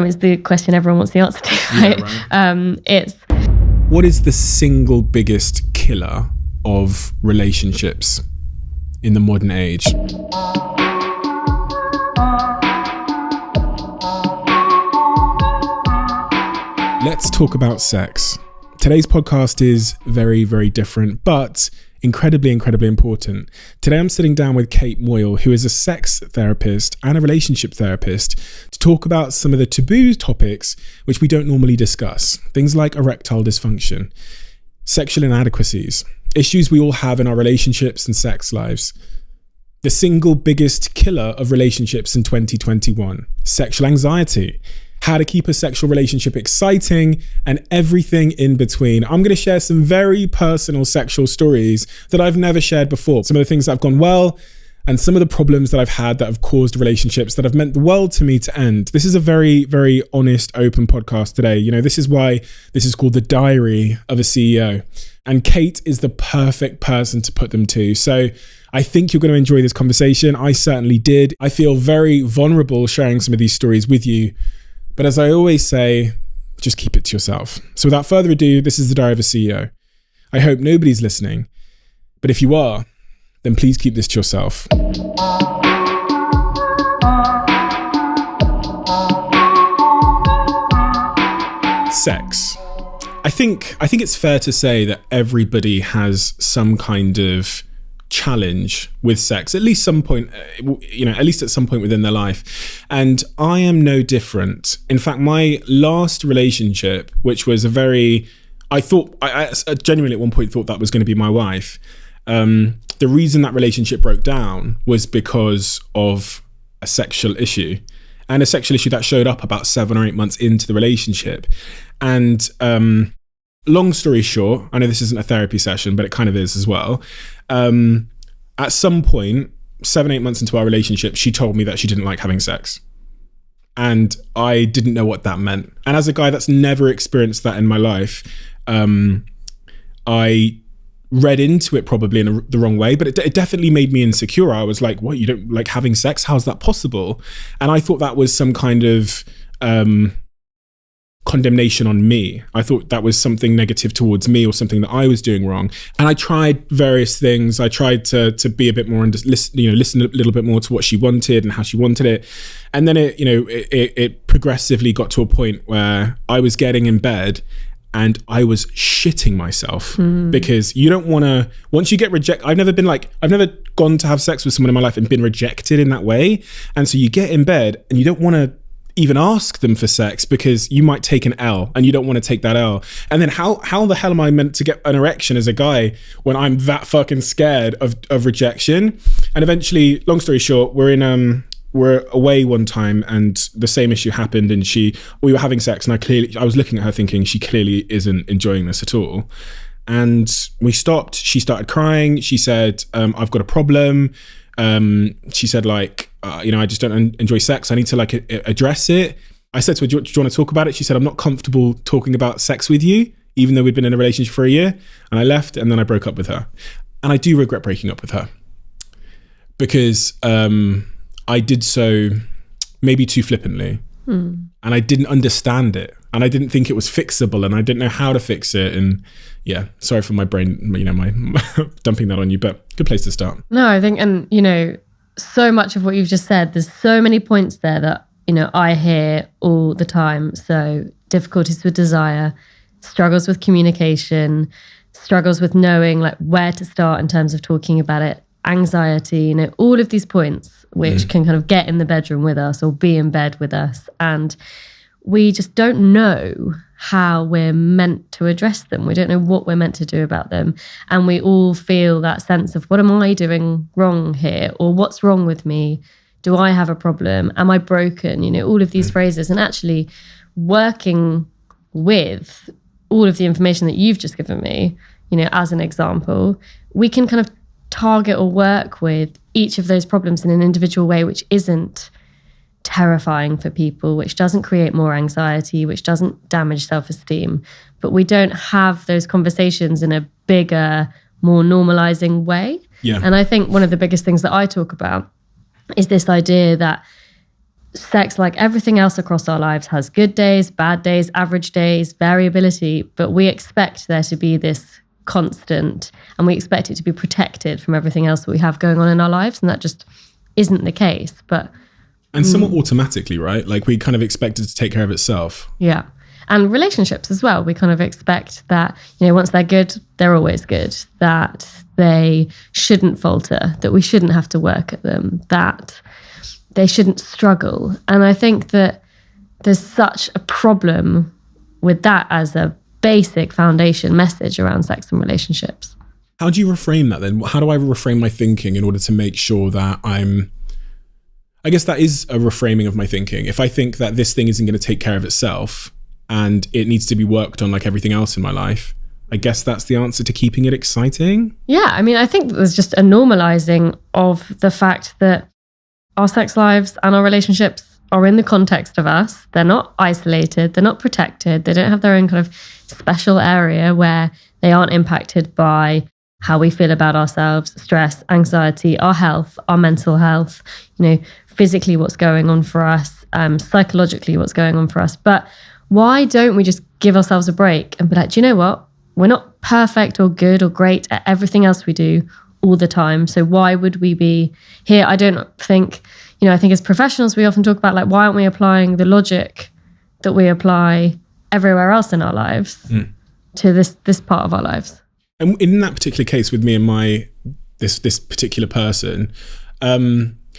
it's the question everyone wants the answer to, right? Yeah, It's, what is the single biggest killer of relationships in the modern age? Let's talk about sex. Today's podcast is very, very different, but incredibly, incredibly important. Today, I'm sitting down with Kate Moyle, who is a sex therapist and a relationship therapist, to talk about some of the taboo topics which we don't normally discuss. Things like erectile dysfunction, sexual inadequacies, issues we all have in our relationships and sex lives. The single biggest killer of relationships in 2021, sexual anxiety, how to keep a sexual relationship exciting, and everything in between. I'm going to share some very personal sexual stories that I've never shared before. Some of the things that have gone well, and some of the problems that I've had that have caused relationships that have meant the world to me to end. This is a very, very honest, open podcast today. You know, this is why this is called The Diary of a CEO. And Kate is the perfect person to put them to. So I think you're going to enjoy this conversation. I certainly did. I feel very vulnerable sharing some of these stories with you. But as I always say, just keep it to yourself. So without further ado, this is The Diary of a CEO. I hope nobody's listening, but if you are, then please keep this to yourself. Sex. I think it's fair to say that everybody has some kind of challenge with sex, at least some point, at least at some point within their life. And I am no different. In fact, my last relationship, which was I genuinely at one point thought that was going to be my wife. The reason that relationship broke down was because of a sexual issue, and a sexual issue that showed up about 7 or 8 months into the relationship. And long story short, I know this isn't a therapy session, but it kind of is as well. At some point, 7-8 months into our relationship, she told me that she didn't like having sex. And I didn't know what that meant. And as a guy that's never experienced that in my life, I read into it probably in the wrong way, but it definitely made me insecure. I was like, what, you don't like having sex? How's that possible? And I thought that was some kind of condemnation on me. I thought that was something negative towards me or something that I was doing wrong. And I tried various things. I tried to be a bit more and listen a little bit more to what she wanted and how she wanted it. And then it progressively got to a point where I was getting in bed and I was shitting myself because you don't want to, once you get rejected, I've never gone to have sex with someone in my life and been rejected in that way. And so you get in bed and you don't want to even ask them for sex because you might take an L and you don't want to take that L. And then how the hell am I meant to get an erection as a guy when I'm that fucking scared of rejection? And eventually, long story short, we're away one time and the same issue happened, and we were having sex, and I was looking at her thinking she clearly isn't enjoying this at all. And we stopped. She started crying. She said, I've got a problem. She said I just don't enjoy sex. I need to address it. I said to her, do you want to talk about it? She said, I'm not comfortable talking about sex with you, even though we'd been in a relationship for a year. And I left, and then I broke up with her. And I do regret breaking up with her because I did so maybe too flippantly. And I didn't understand it, and I didn't think it was fixable, and I didn't know how to fix it. And yeah, sorry for my brain, my dumping that on you, but good place to start. No, I think, and so much of what you've just said, there's so many points there that, I hear all the time. So difficulties with desire, struggles with communication, struggles with knowing where to start in terms of talking about it, anxiety, all of these points which can kind of get in the bedroom with us or be in bed with us. And we just don't know how we're meant to address them. We don't know what we're meant to do about them. And we all feel that sense of, what am I doing wrong here? Or what's wrong with me? Do I have a problem? Am I broken? All of these phrases. And actually working with all of the information that you've just given me, as an example, we can kind of target or work with each of those problems in an individual way, which isn't terrifying for people, which doesn't create more anxiety, which doesn't damage self-esteem. But we don't have those conversations in a bigger, more normalizing way. Yeah. And I think one of the biggest things that I talk about is this idea that sex, like everything else across our lives, has good days, bad days, average days, variability, but we expect there to be this constant, and we expect it to be protected from everything else that we have going on in our lives, and that just isn't the case. And somewhat automatically, right? Like we kind of expect it to take care of itself. Yeah. And relationships as well. We kind of expect that, once they're good, they're always good, that they shouldn't falter, that we shouldn't have to work at them, that they shouldn't struggle. And I think that there's such a problem with that as a basic foundation message around sex and relationships. How do you reframe that then? How do I reframe my thinking in order to make sure that I guess that is a reframing of my thinking. If I think that this thing isn't going to take care of itself and it needs to be worked on like everything else in my life, I guess that's the answer to keeping it exciting. Yeah, I mean, I think there's just a normalizing of the fact that our sex lives and our relationships are in the context of us. They're not isolated, they're not protected, they don't have their own kind of special area where they aren't impacted by how we feel about ourselves, stress, anxiety, our health, our mental health, physically what's going on for us, psychologically what's going on for us. But why don't we just give ourselves a break and be like, do you know what? We're not perfect or good or great at everything else we do all the time. So why would we be here? I don't think, I think as professionals, we often talk about like, why aren't we applying the logic that we apply everywhere else in our lives to this part of our lives? And in that particular case with me and this particular person,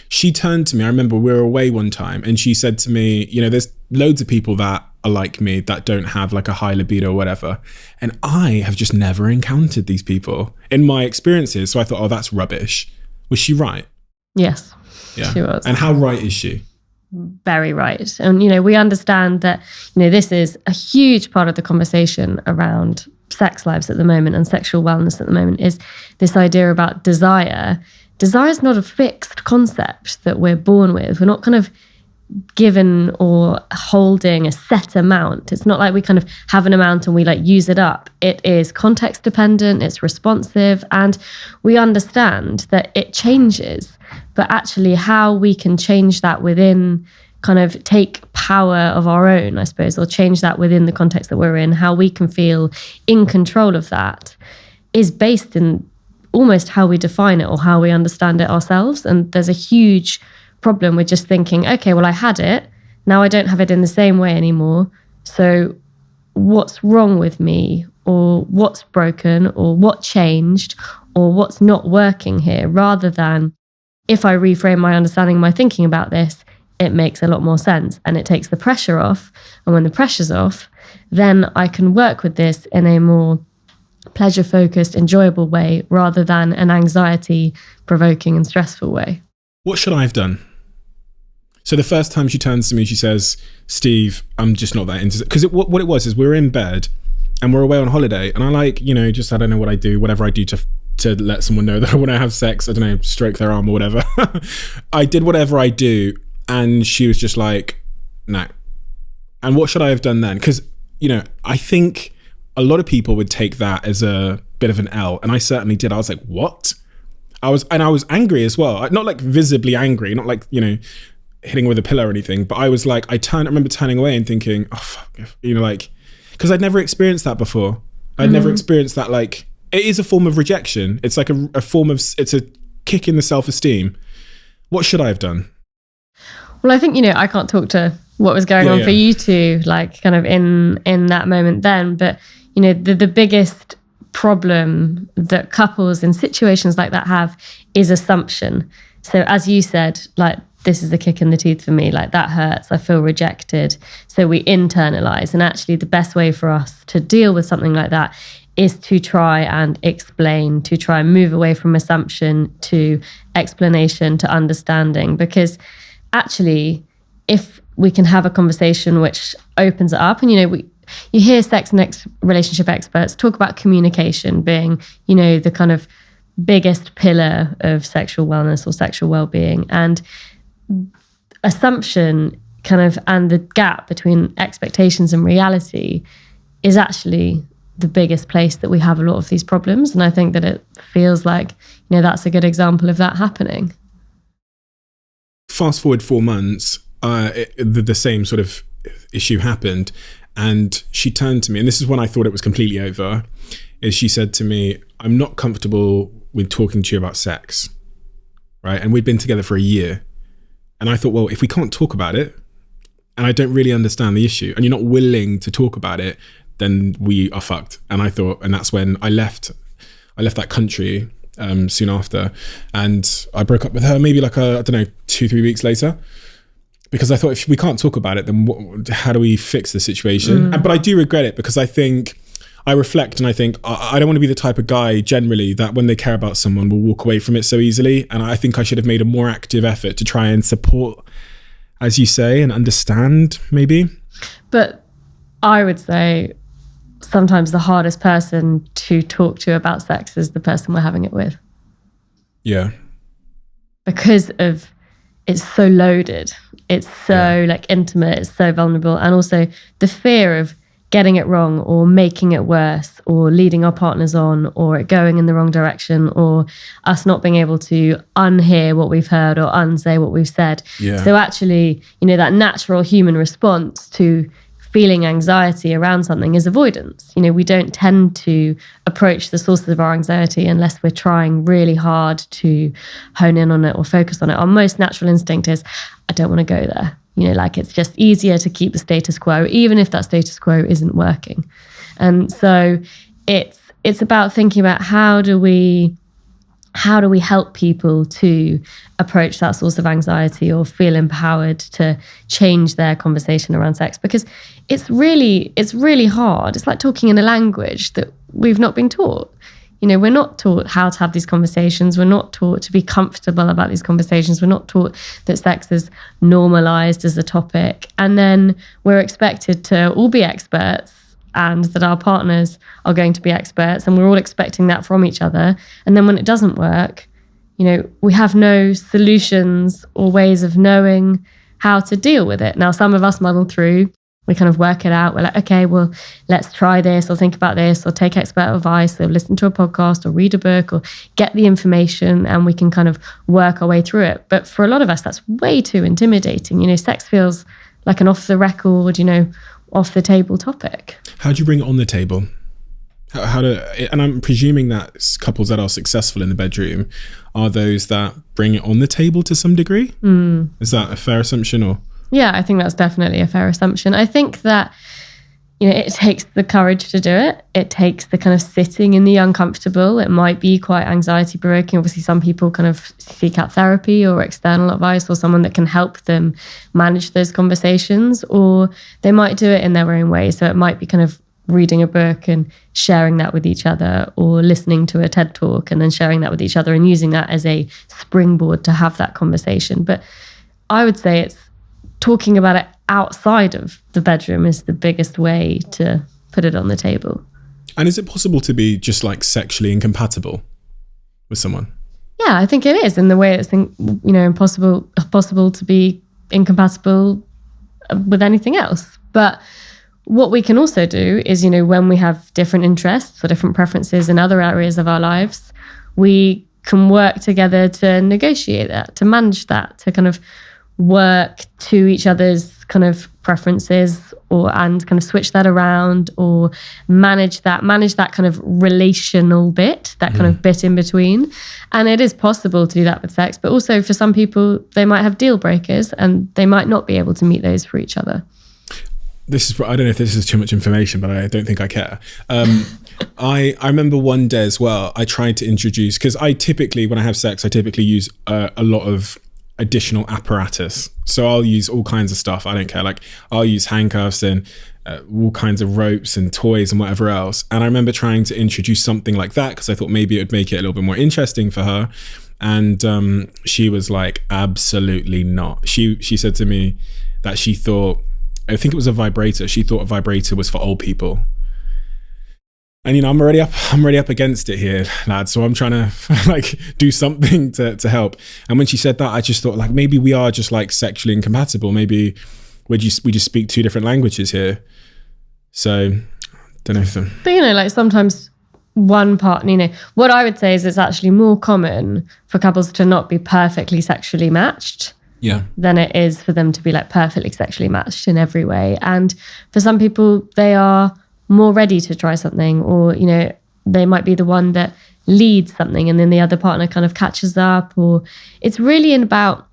she turned to me. I remember we were away one time and she said to me, there's loads of people that are like me that don't have like a high libido or whatever. And I have just never encountered these people in my experiences. So I thought, oh, that's rubbish. Was she right? Yes, yeah. She was. And how right is she? Very right. And, we understand that, this is a huge part of the conversation around sex lives at the moment and sexual wellness at the moment is this idea about desire. Desire is not a fixed concept that we're born with. We're not kind of given or holding a set amount. It's not like we kind of have an amount and we like use it up. It is context dependent, it's responsive, and we understand that it changes. But actually how we can change that within, kind of take power of our own, I suppose, or change that within the context that we're in, how we can feel in control of that is based in almost how we define it or how we understand it ourselves. And there's a huge problem with just thinking, okay, well, I had it, now I don't have it in the same way anymore. So what's wrong with me, or what's broken, or what changed, or what's not working here, rather than if I reframe my understanding, my thinking about this, it makes a lot more sense and it takes the pressure off. And when the pressure's off, then I can work with this in a more pleasure-focused, enjoyable way rather than an anxiety-provoking and stressful way. What should I have done? So the first time she turns to me, she says, Steve, I'm just not that into it. Because what it was is we were in bed and we're away on holiday. And I like, just, I don't know what I do, whatever I do to let someone know that I want to have sex, I don't know, stroke their arm or whatever. I did whatever I do. And she was just like, no. And what should I have done then? Because, I think a lot of people would take that as a bit of an L. And I certainly did. I was like, what? I was angry as well. Not like visibly angry, not like, hitting with a pillow or anything. But I was like, I remember turning away and thinking, oh, fuck, because I'd never experienced that before. I'd never experienced that. Like, it is a form of rejection. It's like a form of, it's a kick in the self-esteem. What should I have done? Well, I think, I can't talk to what was going on for you two, like kind of in that moment then. But, the biggest problem that couples in situations like that have is assumption. So as you said, like, this is a kick in the teeth for me, like that hurts, I feel rejected. So we internalize. And actually the best way for us to deal with something like that is to try and explain, to try and move away from assumption to explanation to understanding. Because actually, if we can have a conversation which opens it up, and you hear sex and relationship experts talk about communication being, the kind of biggest pillar of sexual wellness or sexual well-being, and assumption kind of, and the gap between expectations and reality is actually the biggest place that we have a lot of these problems. And I think that it feels like, that's a good example of that happening. Fast forward 4 months the same sort of issue happened, and she turned to me, and this is when I thought it was completely over, is she said to me, I'm not comfortable with talking to you about sex, right? And we'd been together for a year. And I thought, well, if we can't talk about it, and I don't really understand the issue, and you're not willing to talk about it, then we are fucked. And I thought, and that's when I left that country soon after, and I broke up with her maybe like I don't know, 2-3 weeks later, because I thought, if we can't talk about it, then how do we fix the situation? But I do regret it, because I think I reflect and I think I don't want to be the type of guy generally that when they care about someone will walk away from it so easily. And I think I should have made a more active effort to try and support, as you say, and understand maybe. But I would say sometimes the hardest person to talk to about sex is the person we're having it with. Yeah. Because of it's so loaded. It's so like intimate. It's so vulnerable. And also the fear of getting it wrong or making it worse or leading our partners on or it going in the wrong direction or us not being able to unhear what we've heard or unsay what we've said. Yeah. So actually, you know, that natural human response to feeling anxiety around something is avoidance. You know, we don't tend to approach the sources of our anxiety unless we're trying really hard to hone in on it or focus on it. Our most natural instinct is, I don't want to go there. You know, like it's just easier to keep the status quo, even if that status quo isn't working. And so it's about thinking about how do we help people to approach that source of anxiety or feel empowered to change their conversation around sex, because it's really hard. It's like talking in a language that we've not been taught. You know, we're not taught how to have these conversations. We're not taught to be comfortable about these conversations. We're not taught that sex is normalized as a topic. And then we're expected to all be experts and that our partners are going to be experts. And we're all expecting that from each other. And then when it doesn't work, you know, we have no solutions or ways of knowing how to deal with it. Now, some of us muddle through. We kind of work it out. We're like, okay, well, let's try this or think about this or take expert advice or listen to a podcast or read a book or get the information and we can kind of work our way through it. But for a lot of us, that's way too intimidating. You know, sex feels like an off the record, you know, off the table topic. How do you bring it on the table? And I'm presuming that couples that are successful in the bedroom are those that bring it on the table to some degree. Is that a fair assumption or? Yeah, I think that's definitely a fair assumption. I think that, you know, it takes the courage to do it. It takes the kind of sitting in the uncomfortable. It might be quite anxiety provoking. Obviously, some people kind of seek out therapy or external advice or someone that can help them manage those conversations, or they might do it in their own way. So it might be kind of reading a book and sharing that with each other, or listening to a TED talk and then sharing that with each other and using that as a springboard to have that conversation. But I would say it's talking about it outside of the bedroom is the biggest way to put it on the table. And is it possible to be just like sexually incompatible with someone? Yeah, I think it is, in the way it's, you know, impossible to be incompatible with anything else. But what we can also do is, you know, when we have different interests or different preferences in other areas of our lives, we can work together to negotiate that, to manage that, to kind of work to each other's kind of preferences and kind of switch that around or manage that kind of relational bit, that kind of bit in between. And it is possible to do that with sex, but also for some people, they might have deal breakers and they might not be able to meet those for each other. I don't know if this is too much information, but I don't think I care. I remember one day as well, I tried to introduce, because I typically, when I have sex, I typically use a lot of additional apparatus. So I'll use all kinds of stuff. I don't care. Like I'll use handcuffs and all kinds of ropes and toys and whatever else. And I remember trying to introduce something like that because I thought maybe it would make it a little bit more interesting for her. And she was like, absolutely not. She said to me that she thought, I think it was a vibrator. She thought a vibrator was for old people. And, you know, I'm already up against it here, lads. So I'm trying to like do something to help. And when she said that, I just thought like, maybe we are just like sexually incompatible. Maybe we just speak two different languages here. So don't know. But, you know, like sometimes one partner, you know, what I would say is it's actually more common for couples to not be perfectly sexually matched than it is for them to be like perfectly sexually matched in every way. And for some people, they are more ready to try something, or, you know, they might be the one that leads something and then the other partner kind of catches up. Or it's really about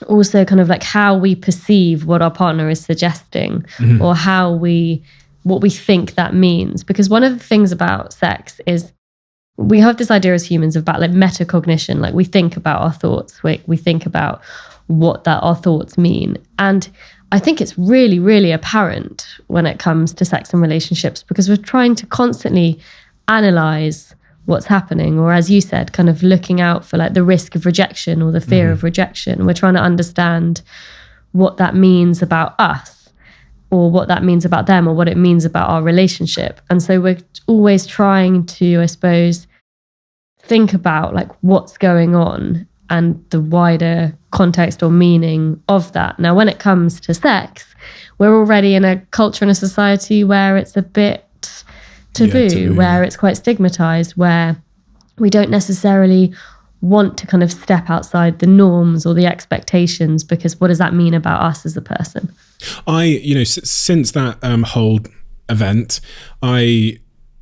also kind of like how we perceive what our partner is suggesting, or what we think that means. Because one of the things about sex is we have this idea as humans about like metacognition. Like we think about our thoughts, we think about what that our thoughts mean. And I think it's really, really apparent when it comes to sex and relationships, because we're trying to constantly analyze what's happening, or as you said, kind of looking out for like the risk of rejection or the fear of rejection. We're trying to understand what that means about us, or what that means about them, or what it means about our relationship. And so we're always trying to, I suppose, think about like what's going on and the wider context or meaning of that. Now, when it comes to sex, we're already in a culture and a society where it's a bit taboo, where it's quite stigmatized, where we don't necessarily want to kind of step outside the norms or the expectations, because what does that mean about us as a person? Since that whole event,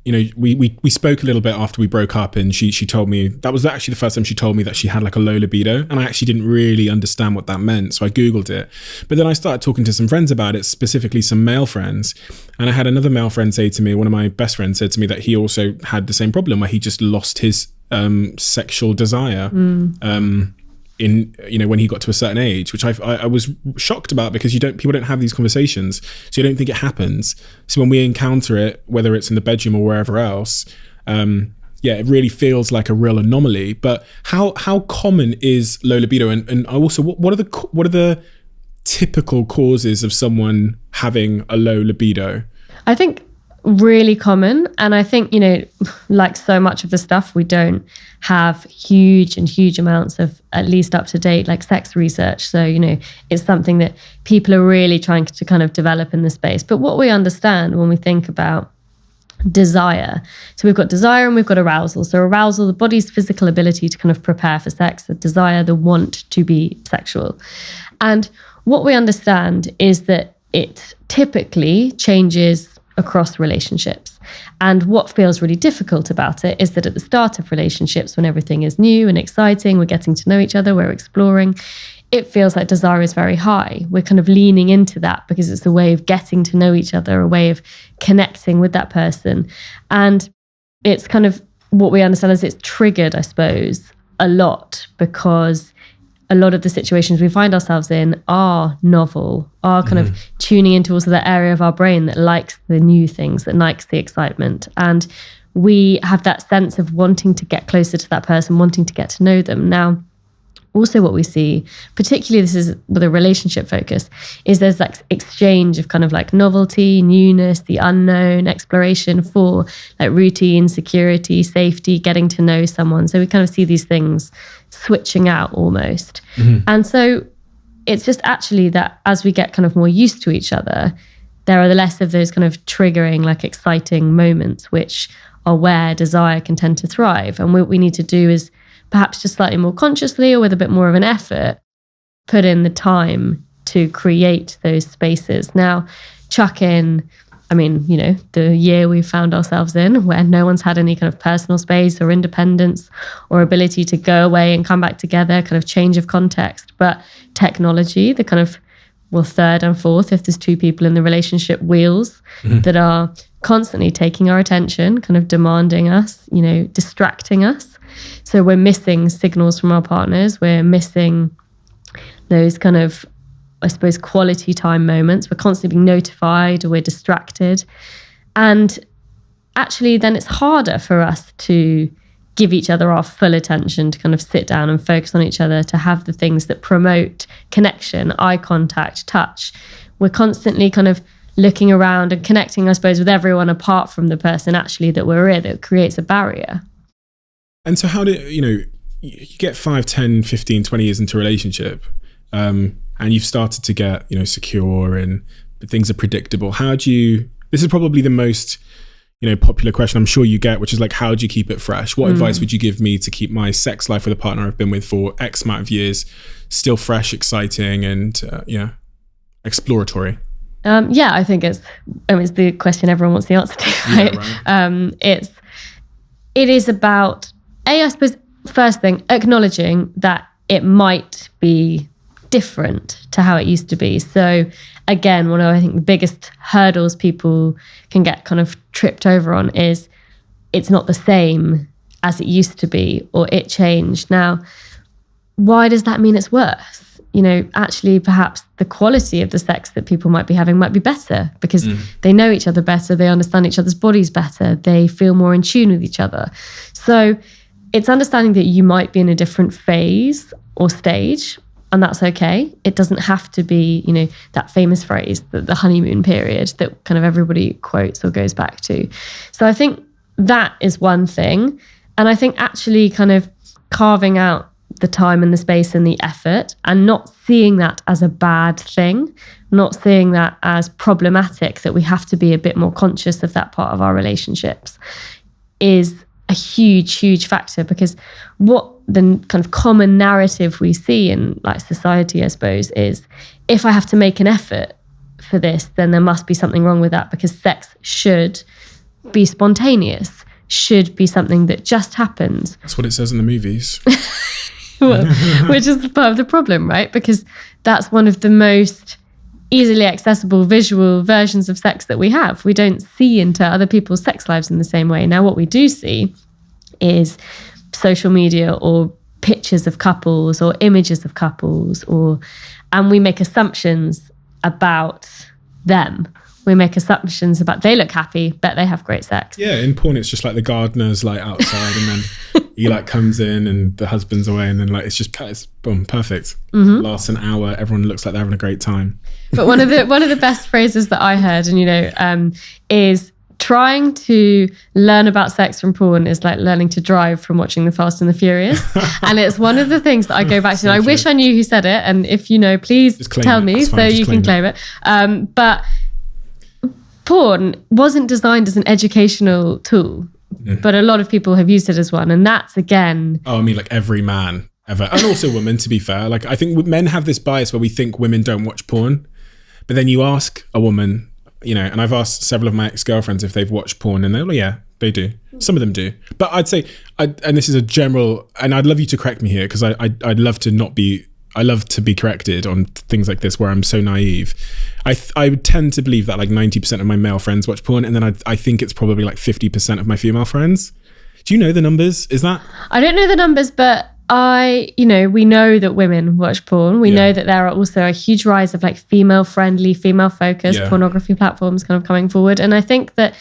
we spoke a little bit after we broke up, and she told me, that was actually the first time she told me that she had like a low libido, and I actually didn't really understand what that meant, so I Googled it. But then I started talking to some friends about it, specifically some male friends, and I had another male friend say to me, one of my best friends said to me that he also had the same problem, where he just lost his sexual desire when he got to a certain age, which I was shocked about, because people don't have these conversations, so you don't think it happens. So when we encounter it, whether it's in the bedroom or wherever else, it really feels like a real anomaly. But how common is low libido, and also what are the typical causes of someone having a low libido? I think really common, and I think, like so much of the stuff, we don't have huge amounts of at least up to date like sex research, so it's something that people are really trying to kind of develop in the space. But what we understand when we think about desire, so we've got desire and we've got arousal. So arousal, the body's physical ability to kind of prepare for sex; the desire, the want to be sexual. And what we understand is that it typically changes across relationships. And what feels really difficult about it is that at the start of relationships, when everything is new and exciting, we're getting to know each other, we're exploring, it feels like desire is very high. We're kind of leaning into that because it's a way of getting to know each other, a way of connecting with that person. And it's kind of what we understand is it's triggered, I suppose, a lot, because a lot of the situations we find ourselves in are novel, are kind of tuning into also that area of our brain that likes the new things, that likes the excitement. And we have that sense of wanting to get closer to that person, wanting to get to know them. Now, also what we see, particularly this is with a relationship focus, is there's like exchange of kind of like novelty, newness, the unknown, exploration for like routine, security, safety, getting to know someone. So we kind of see these things switching out almost. And so it's just actually that as we get kind of more used to each other, there are the less of those kind of triggering, like exciting moments, which are where desire can tend to thrive. And what we need to do is perhaps just slightly more consciously, or with a bit more of an effort, put in the time to create those spaces. Now, chuck in, the year we found ourselves in, where no one's had any kind of personal space or independence or ability to go away and come back together, kind of change of context. But technology, the kind of, third and fourth, if there's two people in the relationship, wheels that are constantly taking our attention, kind of demanding us, distracting us. So we're missing signals from our partners. We're missing those kind of, I suppose, quality time moments. We're constantly being notified, or we're distracted. And actually then it's harder for us to give each other our full attention, to kind of sit down and focus on each other, to have the things that promote connection, eye contact, touch. We're constantly kind of looking around and connecting, I suppose, with everyone apart from the person actually that we're in. It creates a barrier. And so how do you get 5, 10, 15, 20 years into a relationship, and you've started to get, secure, and things are predictable. This is probably the most, popular question I'm sure you get, which is like, how do you keep it fresh? What advice would you give me to keep my sex life with a partner I've been with for X amount of years still fresh, exciting, and exploratory? I think it's the question everyone wants the answer to, right? Yeah, right. It is about, I suppose, first thing, acknowledging that it might be different to how it used to be. So again, one of, I think, the biggest hurdles people can get kind of tripped over on is it's not the same as it used to be, or it changed. Now, why does that mean it's worse? Actually, perhaps the quality of the sex that people might be having might be better because they know each other better, they understand each other's bodies better, they feel more in tune with each other. So it's understanding that you might be in a different phase or stage, and that's okay. It doesn't have to be, that famous phrase, the honeymoon period that kind of everybody quotes or goes back to. So I think that is one thing. And I think actually kind of carving out the time and the space and the effort and not seeing that as a bad thing, not seeing that as problematic, that we have to be a bit more conscious of that part of our relationships, is a huge, huge factor. Because what the kind of common narrative we see in like society, I suppose, is if I have to make an effort for this, then there must be something wrong with that, because sex should be spontaneous, should be something that just happens. That's what it says in the movies. Well, which is part of the problem, right? Because that's one of the most easily accessible visual versions of sex that we have. We don't see into other people's sex lives in the same way. Now, what we do see is social media or pictures of couples or images of couples, and we make assumptions about them. We make assumptions about, they look happy, bet they have great sex. Yeah, in porn it's just like the gardener's like outside and then he like comes in and the husband's away, and then like it's boom, perfect. Lasts an hour, everyone looks like they're having a great time. But one of the best phrases that I heard, and is trying to learn about sex from porn is like learning to drive from watching The Fast and the Furious. And it's one of the things that I go back to. And I wish I knew who said it, and if you know, please tell me so you can claim it. But porn wasn't designed as an educational tool, but a lot of people have used it as one. And that's, again... Oh, I mean, like every man ever. And also women, to be fair. Like, I think men have this bias where we think women don't watch porn. But then you ask a woman, and I've asked several of my ex-girlfriends if they've watched porn, and they're like, yeah, they do. Some of them do. But I'd say, and this is a general, and I'd love you to correct me here, because I'd love to not be... I love to be corrected on things like this where I'm so naive. I would tend to believe that like 90% of my male friends watch porn, and then I think it's probably like 50% of my female friends. Do you know the numbers? Is that? I don't know the numbers, but we know that women watch porn. We know that there are also a huge rise of like female-friendly, female-focused pornography platforms kind of coming forward. And I think that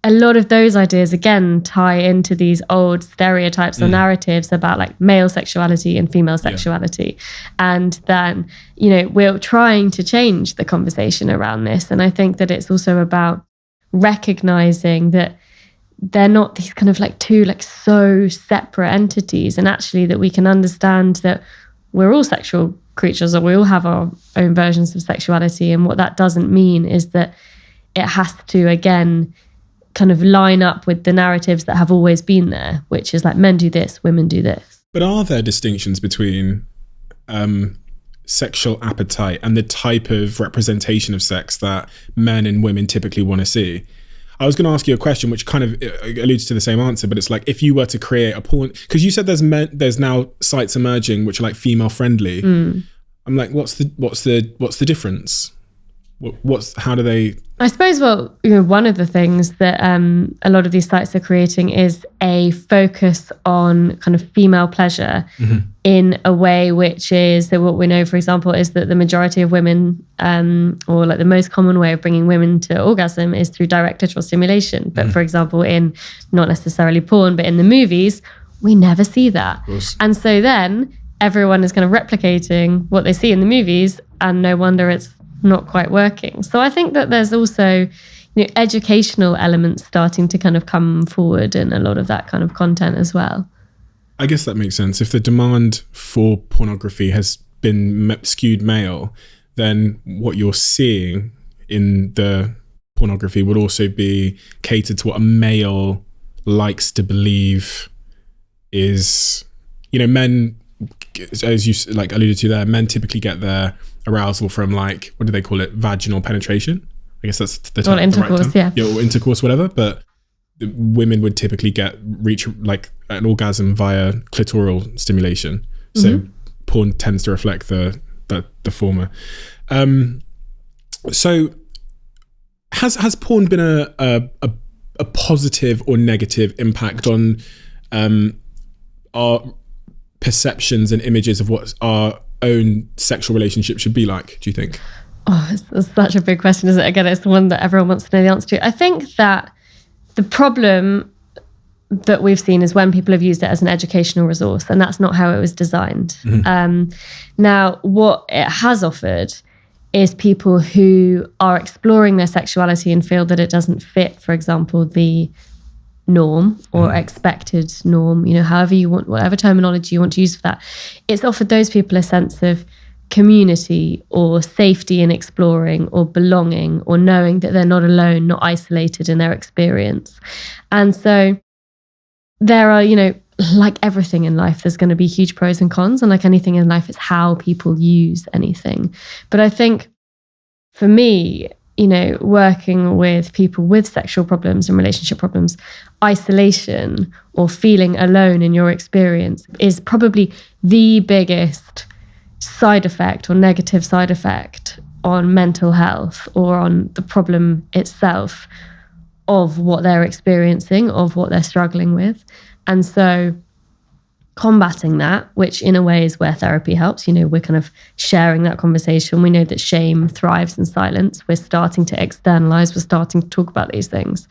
a lot of those ideas, again, tie into these old stereotypes or narratives about like male sexuality and female sexuality. And then, we're trying to change the conversation around this. And I think that it's also about recognizing that they're not these kind of like two like so separate entities, and actually that we can understand that we're all sexual creatures, or we all have our own versions of sexuality. And what that doesn't mean is that it has to, again, kind of line up with the narratives that have always been there, which is like men do this, women do this. But are there distinctions between sexual appetite and the type of representation of sex that men and women typically want to see? I was going to ask you a question which kind of alludes to the same answer, but it's like, if you were to create a porn, because you said there's now sites emerging which are like female friendly. I'm like, what's the difference? How do they? I suppose, one of the things that a lot of these sites are creating is a focus on kind of female pleasure in a way which is, that what we know, for example, is that the majority of women, or like the most common way of bringing women to orgasm is through direct clitoral stimulation. But for example, in not necessarily porn, but in the movies, we never see that. And so then everyone is kind of replicating what they see in the movies, and no wonder it's not quite working. So I think that there's also educational elements starting to kind of come forward in a lot of that kind of content as well. I guess that makes sense. If the demand for pornography has been skewed male, then what you're seeing in the pornography would also be catered to what a male likes to believe is, men, as you like alluded to there, men typically get their arousal from like, what do they call it? Vaginal penetration. I guess that's the term. Or intercourse, yeah, or intercourse, whatever. But women would typically reach like an orgasm via clitoral stimulation. So porn tends to reflect the former. So has porn been a positive or negative impact on our perceptions and images of what our own sexual relationship should be like, do you think? Oh, it's such a big question, isn't it? Again, it's the one that everyone wants to know the answer to. I think that the problem that we've seen is when people have used it as an educational resource, and that's not how it was designed. Now, what it has offered is people who are exploring their sexuality and feel that it doesn't fit, for example, the norm or expected norm, however you want, whatever terminology you want to use for that. It's offered those people a sense of community or safety in exploring or belonging or knowing that they're not alone, not isolated in their experience. And so there are, like everything in life, there's going to be huge pros and cons. And like anything in life, it's how people use anything. But I think for me, working with people with sexual problems and relationship problems, isolation or feeling alone in your experience is probably the biggest side effect or negative side effect on mental health or on the problem itself of what they're experiencing, of what they're struggling with. And so combating that, which in a way is where therapy helps, we're kind of sharing that conversation. We know that shame thrives in silence. We're starting to externalize, we're starting to talk about these things.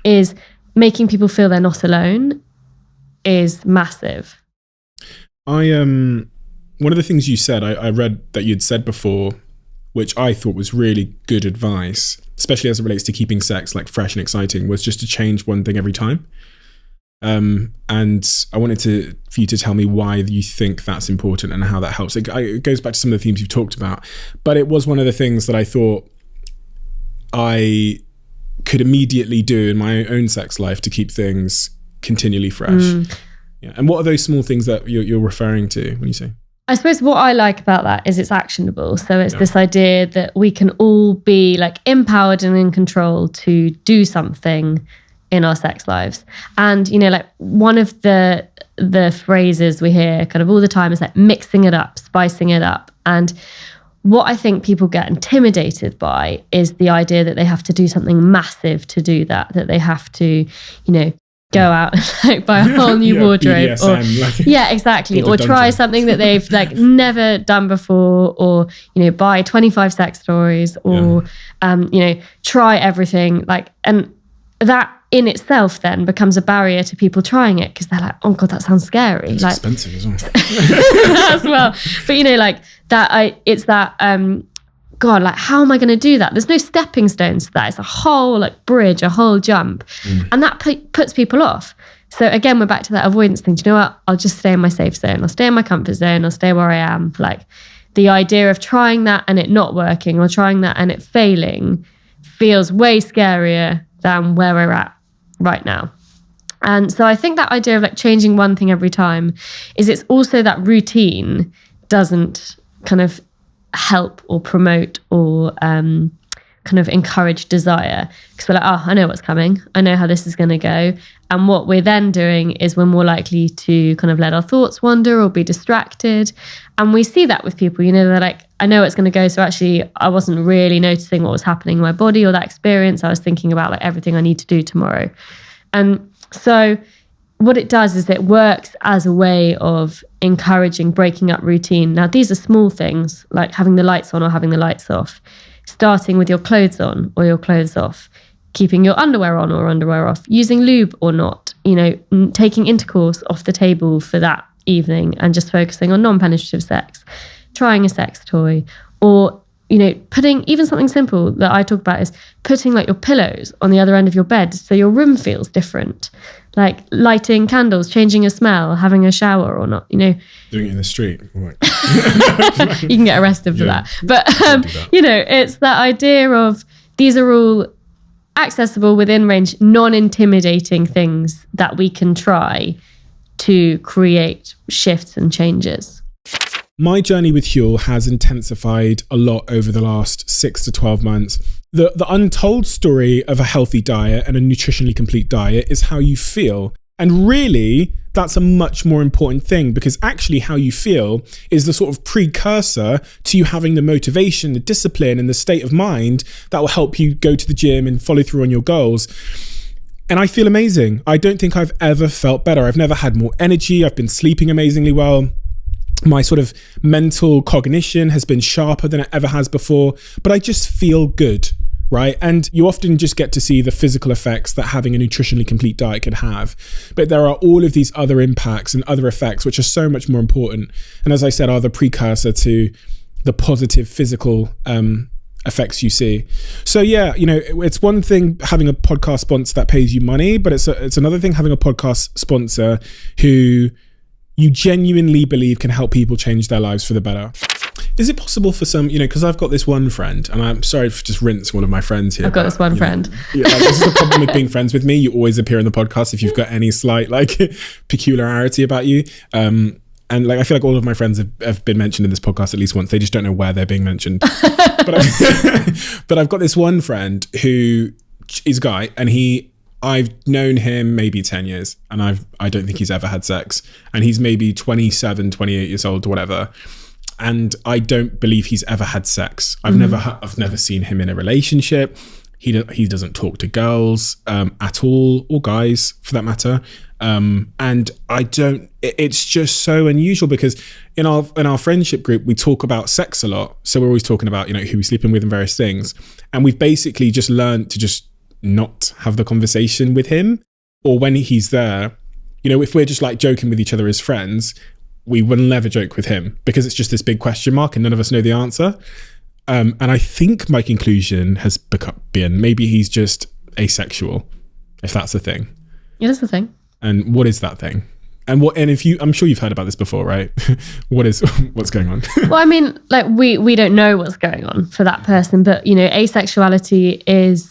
Is making people feel they're not alone is massive. One of the things you said, I read that you'd said before, which I thought was really good advice, especially as it relates to keeping sex like fresh and exciting, was just to change one thing every time. And I wanted for you to tell me why you think that's important and how that helps. It goes back to some of the themes you've talked about, but it was one of the things that I thought I could immediately do in my own sex life to keep things continually fresh. Yeah. And what are those small things that you're referring to when you say? I suppose what I like about that is it's actionable. So it's this idea that we can all be like empowered and in control to do something in our sex lives. And, like one of the phrases we hear kind of all the time is like mixing it up, spicing it up. And what I think people get intimidated by is the idea that they have to do something massive to do that they have to, go out and like buy a whole new wardrobe BDSM, exactly, or try something that they've like never done before, or buy 25 sex toys, or try everything, like, and that in itself then becomes a barrier to people trying it because they're like, oh god, that sounds scary. It's like expensive as well. as well. But like that, it's that God, like how am I going to do that? There's no stepping stones to that. It's a whole like bridge, a whole jump, and that puts people off. So again, we're back to that avoidance thing. Do you know what? I'll just stay in my safe zone. I'll stay in my comfort zone. I'll stay where I am. Like the idea of trying that and it not working, or trying that and it failing, feels way scarier than where we're at right now. And so I think that idea of like changing one thing every time is, it's also that routine doesn't kind of help or promote or kind of encourage desire, because we're like, oh, I know what's coming, I know how this is going to go. And what we're then doing is we're more likely to kind of let our thoughts wander or be distracted. And we see that with people, they're like, I know it's going to go, so actually I wasn't really noticing what was happening in my body or that experience. I was thinking about like everything I need to do tomorrow. And so what it does is it works as a way of encouraging breaking up routine. Now, these are small things like having the lights on or having the lights off, starting with your clothes on or your clothes off, keeping your underwear on or underwear off, using lube or not, taking intercourse off the table for that evening and just focusing on non-penetrative sex, trying a sex toy, or putting even something simple that I talk about is putting like your pillows on the other end of your bed so your room feels different, like lighting candles, changing a smell, having a shower or not, doing it in the street. You can get arrested for that. But it's that idea of these are all accessible, within range, non-intimidating things that we can try to create shifts and changes. My journey with Huel has intensified a lot over the last 6 to 12 months. The untold story of a healthy diet and a nutritionally complete diet is how you feel. And really, that's a much more important thing, because actually how you feel is the sort of precursor to you having the motivation, the discipline, and the state of mind that will help you go to the gym and follow through on your goals. And I feel amazing. I don't think I've ever felt better. I've never had more energy. I've been sleeping amazingly well. My sort of mental cognition has been sharper than it ever has before, but I just feel good, right? And you often just get to see the physical effects that having a nutritionally complete diet can have. But there are all of these other impacts and other effects, which are so much more important. And as I said, are the precursor to the positive physical effects you see. So yeah, you know, it's one thing having a podcast sponsor that pays you money, but it's another thing having a podcast sponsor who you genuinely believe can help people change their lives for the better. Is it possible for some, you know, because I've got this one friend, and I'm sorry for just rinsing one of my friends here. I've got this one friend. Yeah, like, this is the problem with being friends with me. You always appear in the podcast if you've got any slight like peculiarity about you. And like, I feel like all of my friends have been mentioned in this podcast at least once. They just don't know where they're being mentioned. But I've got this one friend who is a guy, and I've known him maybe 10 years, and I don't think he's ever had sex. And he's maybe 27, 28 years old or whatever. And I don't believe he's ever had sex. I've never seen him in a relationship. He doesn't talk to girls at all, or guys for that matter. And it's just so unusual, because in our friendship group, we talk about sex a lot. So we're always talking about, you know, who we're sleeping with and various things. And we've basically just learned to just not have the conversation with him, or when he's there, you know, if we're just like joking with each other as friends, we will never joke with him, because it's just this big question mark and none of us know the answer. And I think my conclusion has been maybe he's just asexual, if that's a thing. It is the thing. And what is that thing? And I'm sure you've heard about this before, right? What's going on? Well, I mean, like we don't know what's going on for that person, but you know, asexuality is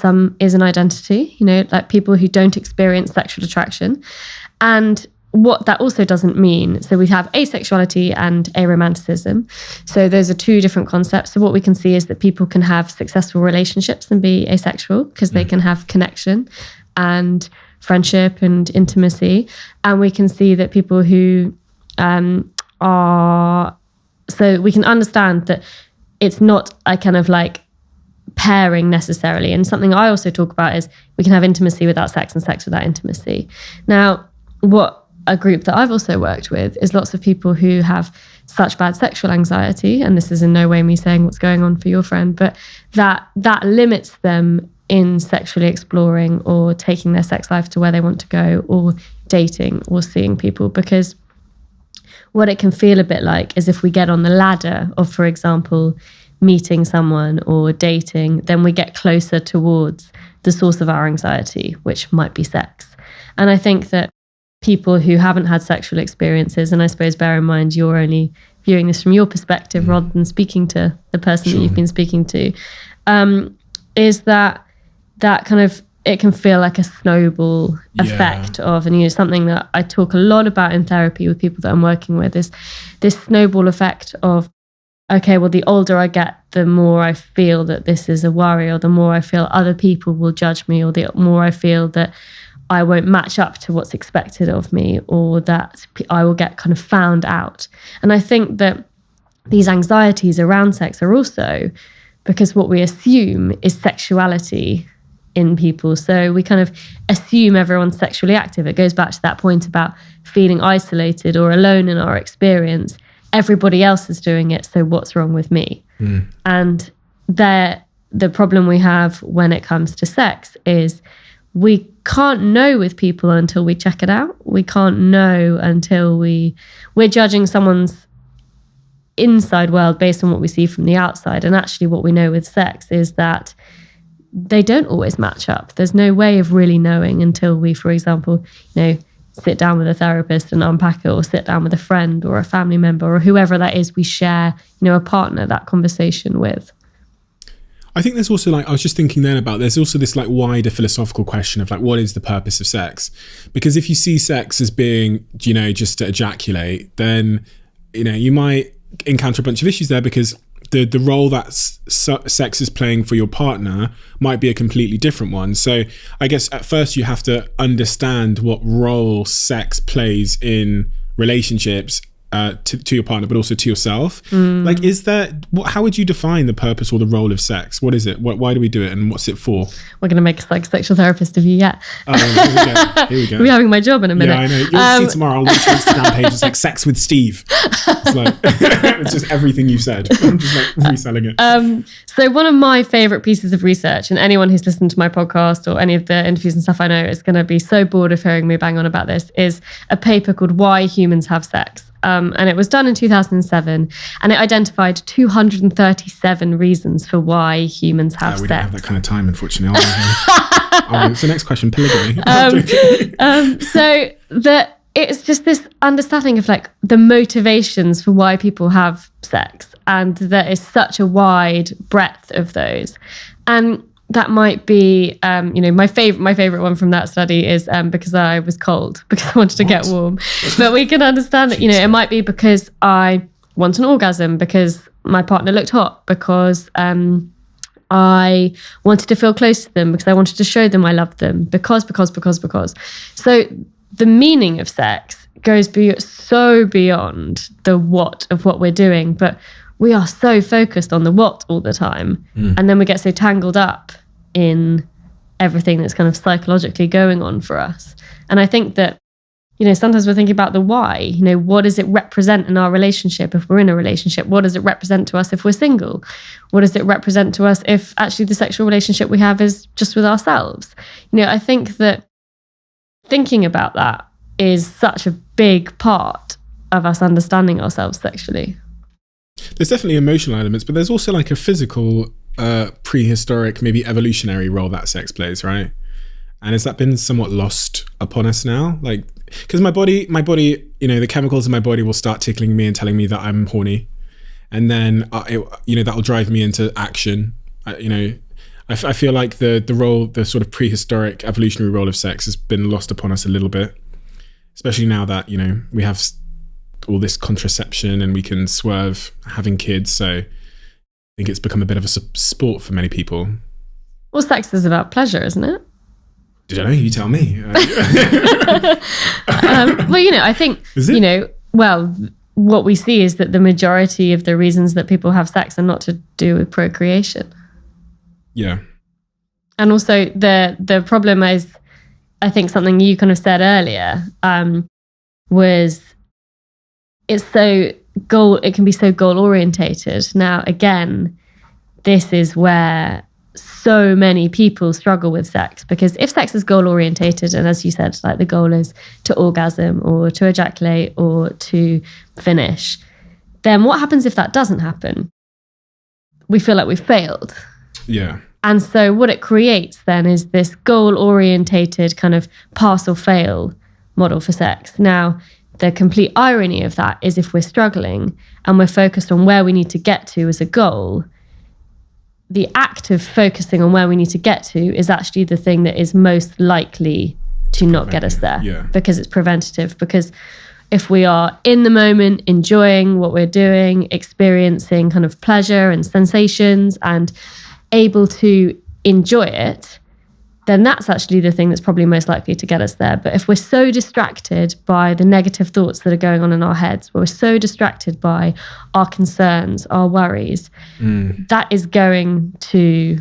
an identity, you know, like people who don't experience sexual attraction. And what that also doesn't mean, so we have asexuality and aromanticism. So those are two different concepts. So what we can see is that people can have successful relationships and be asexual, because they can have connection and friendship and intimacy. And we can see that people who so we can understand that it's not a kind of like pairing necessarily. And something I also talk about is we can have intimacy without sex and sex without intimacy. Now, what a group that I've also worked with is lots of people who have such bad sexual anxiety, and this is in no way me saying what's going on for your friend, but that limits them in sexually exploring or taking their sex life to where they want to go, or dating or seeing people. Because what it can feel a bit like is if we get on the ladder of, for example, meeting someone or dating, then we get closer towards the source of our anxiety, which might be sex. And I think that people who haven't had sexual experiences, and I suppose bear in mind you're only viewing this from your perspective rather than speaking to the person that you've been speaking to, is that kind of, it can feel like a snowball effect of, and you know, something that I talk a lot about in therapy with people that I'm working with is this snowball effect of, okay, well, the older I get, the more I feel that this is a worry, or the more I feel other people will judge me, or the more I feel that I won't match up to what's expected of me, or that I will get kind of found out. And I think that these anxieties around sex are also because what we assume is sexuality in people. So we kind of assume everyone's sexually active. It goes back to that point about feeling isolated or alone in our experience. Everybody else is doing it, so what's wrong with me? And the problem we have when it comes to sex is we can't know with people until we check it out. We can't know until we're judging someone's inside world based on what we see from the outside. And actually what we know with sex is that they don't always match up. There's no way of really knowing until we, for example, you know, sit down with a therapist and unpack it, or sit down with a friend or a family member or whoever that is we share, you know, a partner, that conversation with. I think there's also like, I was just thinking then about, there's also this like wider philosophical question of like, what is the purpose of sex? Because if you see sex as being, you know, just to ejaculate, then, you know, you might encounter a bunch of issues there, because the role that sex is playing for your partner might be a completely different one. So I guess at first you have to understand what role sex plays in relationships, to your partner, but also to yourself. Like, is there, how would you define the purpose or the role of sex? What is it? Why do we do it, and what's it for? We're going to make a sexual therapist of you yet. Here we go. We're having my job in a minute. Yeah, I know. You'll see tomorrow. I'll launch an Instagram page. It's like sex with Steve. It's like it's just everything you said. I'm just like reselling it. So one of my favorite pieces of research, and anyone who's listened to my podcast or any of the interviews and stuff I know is going to be so bored of hearing me bang on about this, is a paper called Why Humans Have Sex. And it was done in 2007, and it identified 237 reasons for why humans have sex. We don't have that kind of time, unfortunately. So next question, polygamy. So it's just this understanding of like the motivations for why people have sex, and there is such a wide breadth of those. And that might be, my favorite one from that study is because I was cold, because I wanted to get warm. But we can understand that, it might be because I want an orgasm, because my partner looked hot, because I wanted to feel close to them, because I wanted to show them I loved them, because. So the meaning of sex goes so beyond the what of what we're doing, but we are so focused on the what all the time. And then we get so tangled up in everything that's kind of psychologically going on for us. And I think that, sometimes we're thinking about the why. What does it represent in our relationship if we're in a relationship? What does it represent to us if we're single? What does it represent to us if actually the sexual relationship we have is just with ourselves? I think that thinking about that is such a big part of us understanding ourselves sexually. There's definitely emotional elements, but there's also like a physical, prehistoric, maybe evolutionary role that sex plays, right? And has that been somewhat lost upon us now? Like, because my body, the chemicals in my body will start tickling me and telling me that I'm horny, and then that'll drive me into action. I feel like the sort of prehistoric evolutionary role of sex has been lost upon us a little bit, especially now that we have all this contraception and we can swerve having kids. So I think it's become a bit of a sport for many people. Well, sex is about pleasure, isn't it? Did I know? You tell me. I think, what we see is that the majority of the reasons that people have sex are not to do with procreation. Yeah. And also the problem is, I think something you kind of said earlier, was it can be so goal orientated. Now, again, this is where so many people struggle with sex, because if sex is goal orientated, and as you said, like the goal is to orgasm or to ejaculate or to finish, then what happens if that doesn't happen? We feel like we've failed. Yeah. And so what it creates then is this goal orientated kind of pass or fail model for sex. Now, the complete irony of that is if we're struggling and we're focused on where we need to get to as a goal, the act of focusing on where we need to get to is actually the thing that is most likely to not get us there. Yeah. Because it's preventative. Because if we are in the moment, enjoying what we're doing, experiencing kind of pleasure and sensations and able to enjoy it, then that's actually the thing that's probably most likely to get us there. But if we're so distracted by the negative thoughts that are going on in our heads, we're so distracted by our concerns, our worries, that is going to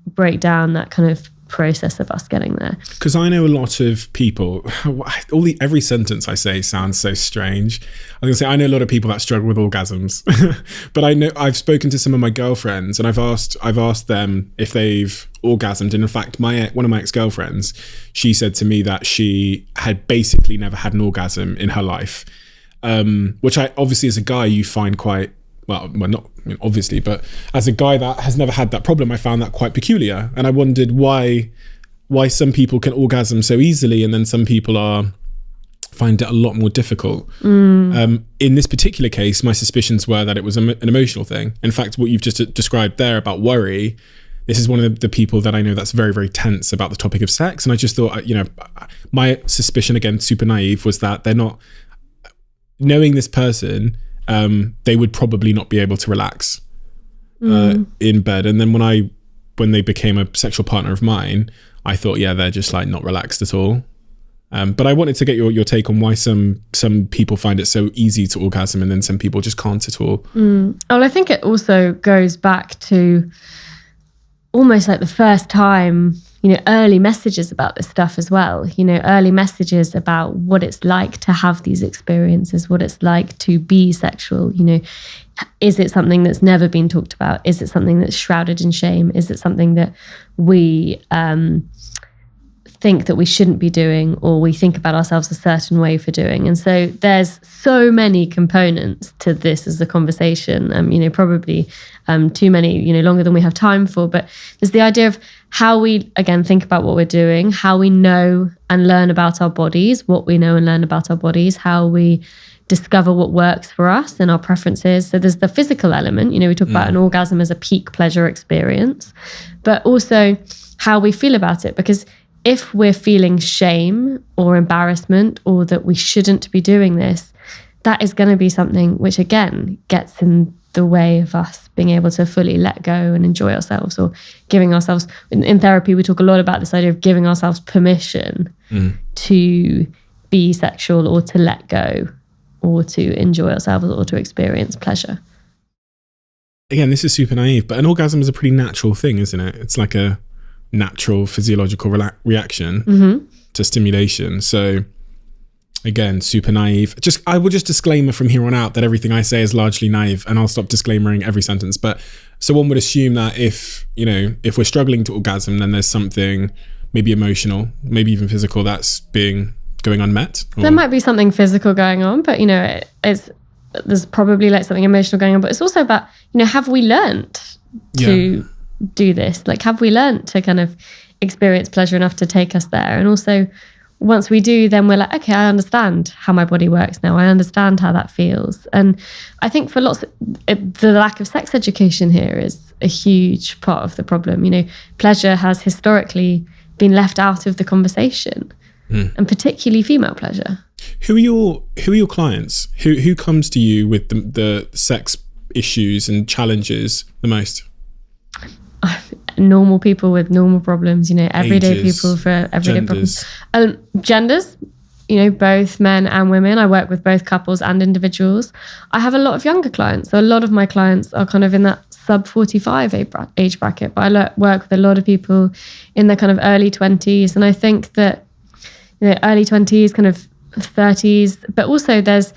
break down that kind of process of us getting there. Because I know a lot of people, every sentence I say sounds so strange. I was gonna say, I know a lot of people that struggle with orgasms, but I've spoken to some of my girlfriends and I've asked them if they've orgasmed. And in fact, one of my ex-girlfriends, she said to me that she had basically never had an orgasm in her life, which I obviously as a guy you find quite, well, not obviously, but as a guy that has never had that problem, I found that quite peculiar. And I wondered why some people can orgasm so easily and then some people are find it a lot more difficult. In this particular case, my suspicions were that it was an emotional thing. In fact, what you've just described there about worry, this is one of the people that I know that's very, very tense about the topic of sex. And I just thought, my suspicion, again, super naive, was that they're not, knowing this person, they would probably not be able to relax in bed. And then when they became a sexual partner of mine, I thought, yeah, they're just like not relaxed at all. But I wanted to get your take on why some people find it so easy to orgasm and then some people just can't at all. Well, I think it also goes back to almost like the first time, early messages about this stuff as well. Early messages about what it's like to have these experiences, what it's like to be sexual. Is it something that's never been talked about? Is it something that's shrouded in shame? Is it something that we think that we shouldn't be doing, or we think about ourselves a certain way for doing? And so there's so many components to this as a conversation, probably too many, longer than we have time for. But there's the idea of how we, again, think about what we're doing, how we know and learn about our bodies, what we know and learn about our bodies, how we discover what works for us and our preferences. So there's the physical element, we talk about an orgasm as a peak pleasure experience, but also how we feel about it. Because if we're feeling shame or embarrassment, or that we shouldn't be doing this, that is going to be something which, again, gets in the way of us being able to fully let go and enjoy ourselves, or giving ourselves, in therapy, we talk a lot about this idea of giving ourselves permission to be sexual, or to let go, or to enjoy ourselves, or to experience pleasure. Again, this is super naive, but an orgasm is a pretty natural thing, isn't it? It's like a natural physiological reaction to stimulation. So again, super naive. I will just disclaimer from here on out that everything I say is largely naive, and I'll stop disclaimering every sentence. But so one would assume that if we're struggling to orgasm, then there's something maybe emotional, maybe even physical, that's going unmet. There might be something physical going on, but there's probably like something emotional going on. But it's also about, have we learned to do this? Like, have we learned to kind of experience pleasure enough to take us there? And also, once we do, then we're like, okay, I understand how my body works now. I understand how that feels. And I think for the lack of sex education here is a huge part of the problem. Pleasure has historically been left out of the conversation, and particularly female pleasure. Who are your clients? Who comes to you with the sex issues and challenges the most? Normal people with normal problems, everyday people for everyday problems. Genders, both men and women. I work with both couples and individuals. I have a lot of younger clients. So a lot of my clients are kind of in that sub 45 age bracket, but I work with a lot of people in their kind of early 20s. And I think that, early 20s, kind of 30s, but also there's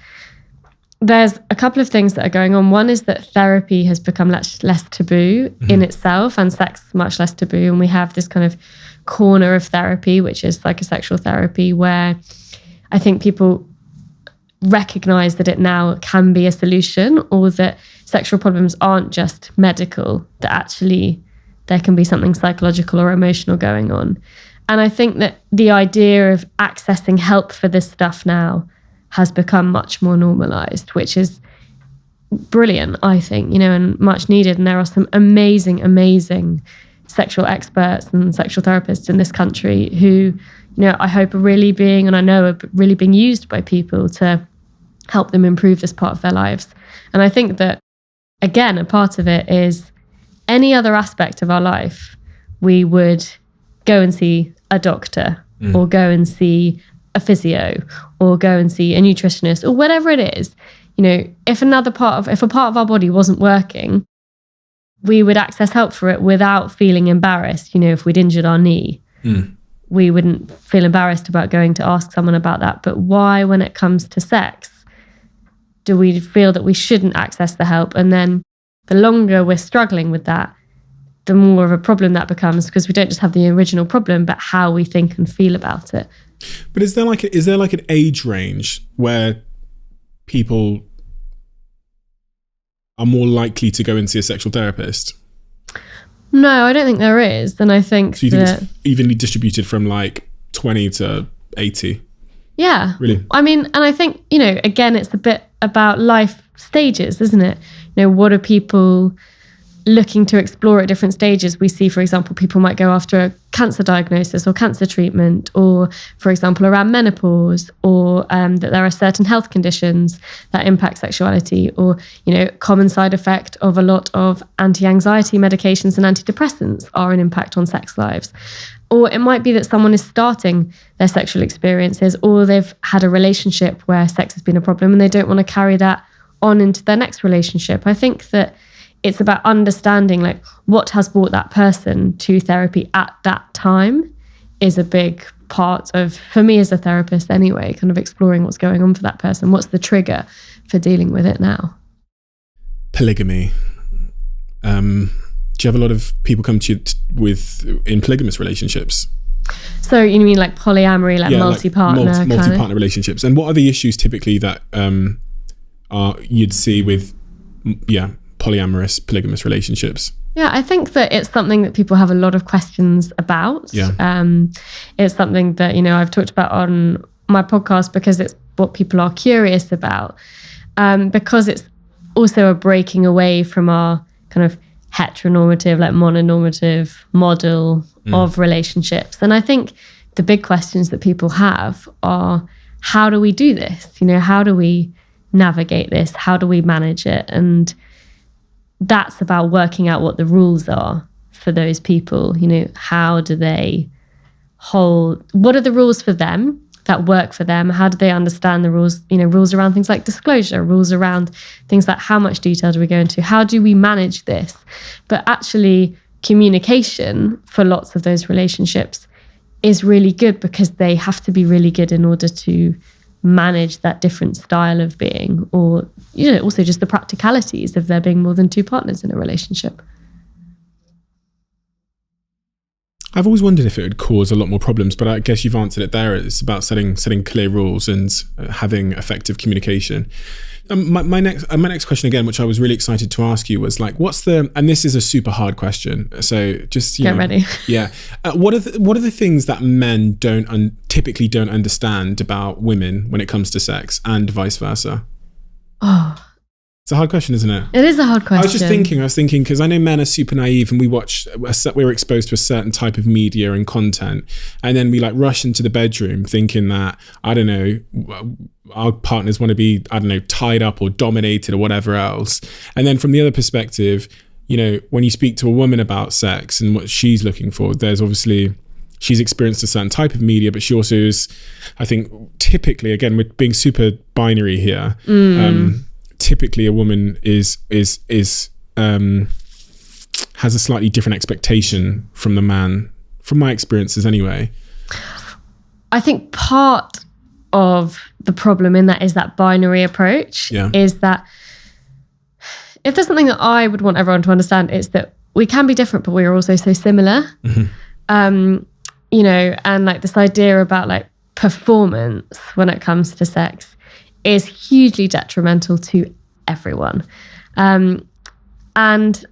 a couple of things that are going on. One is that therapy has become less taboo in itself, and sex much less taboo. And we have this kind of corner of therapy, which is psychosexual therapy, where I think people recognize that it now can be a solution, or that sexual problems aren't just medical, that actually there can be something psychological or emotional going on. And I think that the idea of accessing help for this stuff now has become much more normalized, which is brilliant, I think, and much needed. And there are some amazing, amazing sexual experts and sexual therapists in this country who, I hope are really being, and I know are really being used by people to help them improve this part of their lives. And I think that, again, a part of it is any other aspect of our life, we would go and see a doctor or go and see a physio or go and see a nutritionist or whatever it is. If a part of our body wasn't working, we would access help for it without feeling embarrassed. If we'd injured our knee, we wouldn't feel embarrassed about going to ask someone about that. But why, when it comes to sex, do we feel that we shouldn't access the help? And then the longer we're struggling with that, the more of a problem that becomes, because we don't just have the original problem, but how we think and feel about it. But is there like an age range where people are more likely to go and see a sexual therapist? No, I don't think there is. And I think so you think it's evenly distributed from like 20 to 80? Yeah. Really? I mean, and I think, again, it's a bit about life stages, isn't it? What are people looking to explore at different stages? We see, for example, people might go after a cancer diagnosis or cancer treatment, or, for example, around menopause, or that there are certain health conditions that impact sexuality, or, common side effect of a lot of anti-anxiety medications and antidepressants are an impact on sex lives. Or it might be that someone is starting their sexual experiences, or they've had a relationship where sex has been a problem and they don't want to carry that on into their next relationship. I think that it's about understanding like what has brought that person to therapy at that time is a big part of, for me as a therapist anyway, kind of exploring what's going on for that person. What's the trigger for dealing with it now? Polygamy. Do you have a lot of people come to you in polygamous relationships? So you mean like polyamory, like multi-partner? Like multi-partner relationships. And what are the issues typically that you'd see with, polyamorous, polygamous relationships? Yeah, I think that it's something that people have a lot of questions about. Yeah. It's something that, I've talked about on my podcast because it's what people are curious about. Because it's also a breaking away from our kind of heteronormative, like mononormative model of relationships. And I think the big questions that people have are, how do we do this? How do we navigate this? How do we manage it? And that's about working out what the rules are for those people. How do they what are the rules for them that work for them? How do they understand the rules, rules around things like disclosure, rules around things like how much detail do we go into? How do we manage this? But actually communication for lots of those relationships is really good because they have to be really good in order to manage that different style of being, or also just the practicalities of there being more than two partners in a relationship. I've always wondered if it would cause a lot more problems, but I guess you've answered it there. It's about setting clear rules and having effective communication. My next question again, which I was really excited to ask you, was like, and this is a super hard question, so just get ready. Yeah, what are the things that men typically don't understand about women when it comes to sex, and vice versa? Oh, it's a hard question, isn't it? It is a hard question. I was thinking because I know men are super naive, and we're exposed to a certain type of media and content, and then we like rush into the bedroom thinking that, I don't know, our partners want to be, I don't know, tied up or dominated or whatever else. And then from the other perspective, when you speak to a woman about sex and what she's looking for, there's obviously, she's experienced a certain type of media, but she also is, I think, typically, again, we're being super binary here. Typically a woman has a slightly different expectation from the man, from my experiences anyway. I think part of the problem in that is that binary approach. Is that if there's something that I would want everyone to understand, it's that we can be different, but we're also so similar. And like this idea about like performance when it comes to sex is hugely detrimental to everyone. And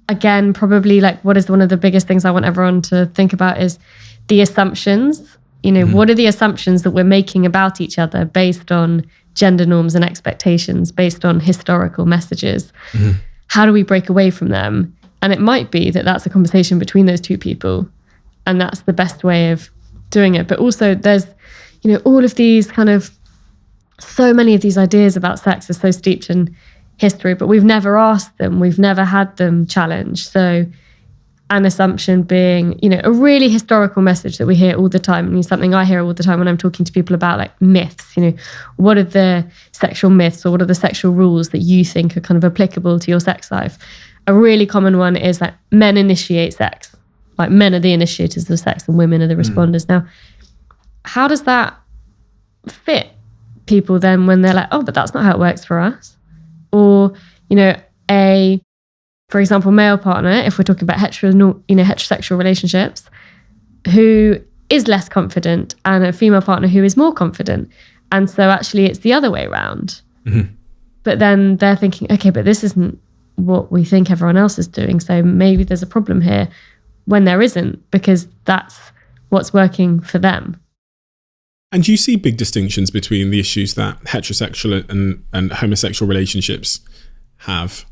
again, probably like what is one of the biggest things I want everyone to think about is the assumptions. What are the assumptions that we're making about each other based on gender norms and expectations, based on historical messages? How do we break away from them? And it might be that that's a conversation between those two people, and that's the best way of doing it. But also there's, all of these kind of, so many of these ideas about sex are so steeped in history, but we've never asked them, we've never had them challenged. So an assumption being, a really historical message that we hear all the time, and something I hear all the time when I'm talking to people about like myths, what are the sexual myths, or what are the sexual rules that you think are kind of applicable to your sex life? A really common one is that men initiate sex, like men are the initiators of sex and women are the responders. Now, how does that fit people then when they're like, oh, but that's not how it works for us? Or, for example, male partner, if we're talking about heterosexual relationships, who is less confident, and a female partner who is more confident. And so actually it's the other way around. But then they're thinking, okay, but this isn't what we think everyone else is doing. So maybe there's a problem here, when there isn't, because that's what's working for them. And do you see big distinctions between the issues that heterosexual and homosexual relationships have?